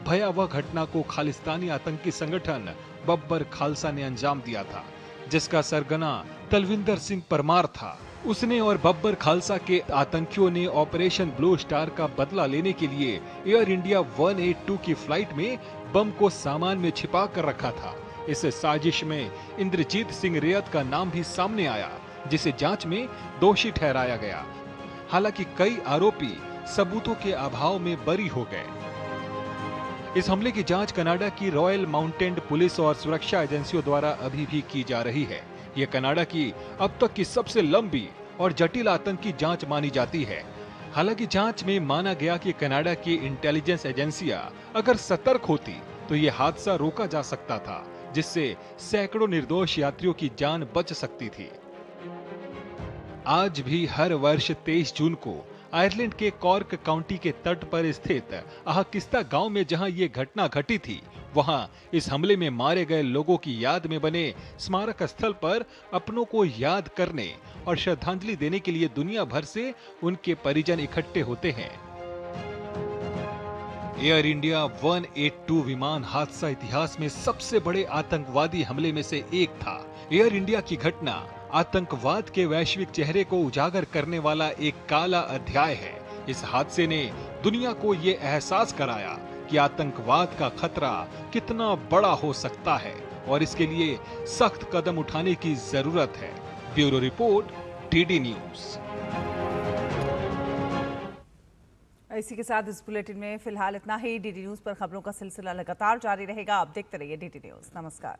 भयावह घटना को खालिस्तानी आतंकी संगठन बब्बर खालसा ने अंजाम दिया था, जिसका सरगना तलविंदर सिंह परमार था। उसने और बब्बर खालसा के आतंकियों ने ऑपरेशन ब्लू स्टार का बदला लेने के लिए एयर इंडिया 182 की फ्लाइट में बम को सामान में छिपा कर रखा था। इस साजिश में इंद्रजीत सिंह रेयत का नाम भी सामने आया, जिसे जांच में दोषी ठहराया गया। हालांकि कई आरोपी सबूतों के अभाव में बरी हो गए। इस हमले की जांच कनाडा की रॉयल माउंटेन पुलिस और सुरक्षा एजेंसियों द्वारा अभी भी की जा रही है। ये कनाडा की अब तक की सबसे लंबी और जटिल आतंकी जांच मानी जाती है। हालांकि जांच में माना गया कि कनाडा की इंटेलिजेंस एजेंसियां अगर सतर्क होती तो ये हादसा रोका जा सकता था, जिससे सैकड़ों निर्दोष यात्रियों की जान बच सकती थी। आज भी हर वर्ष 23 जून को आयरलैंड के कॉर्क काउंटी के तट पर स्थित आहकिस्ता गांव में जहां ये घटना घटी थी, वहां इस हमले में मारे गए लोगों की याद में बने स्मारक स्थल पर अपनों को याद करने और श्रद्धांजलि देने के लिए दुनिया भर से उनके परिजन इकट्ठे होते हैं। एयर इंडिया 182 विमान हादसा इतिहास में सबसे बड़े आतंकवादी हमले में से एक था। एयर इंडिया की घटना आतंकवाद के वैश्विक चेहरे को उजागर करने वाला एक काला अध्याय है। इस हादसे ने दुनिया को ये एहसास कराया कि आतंकवाद का खतरा कितना बड़ा हो सकता है और इसके लिए सख्त कदम उठाने की जरूरत है। Bureau report, DD news. इसी के साथ इस बुलेटिन में फिलहाल इतना ही। डीडी न्यूज पर खबरों का सिलसिला लगातार जारी रहेगा। आप देखते रहिए डीडी न्यूज। नमस्कार।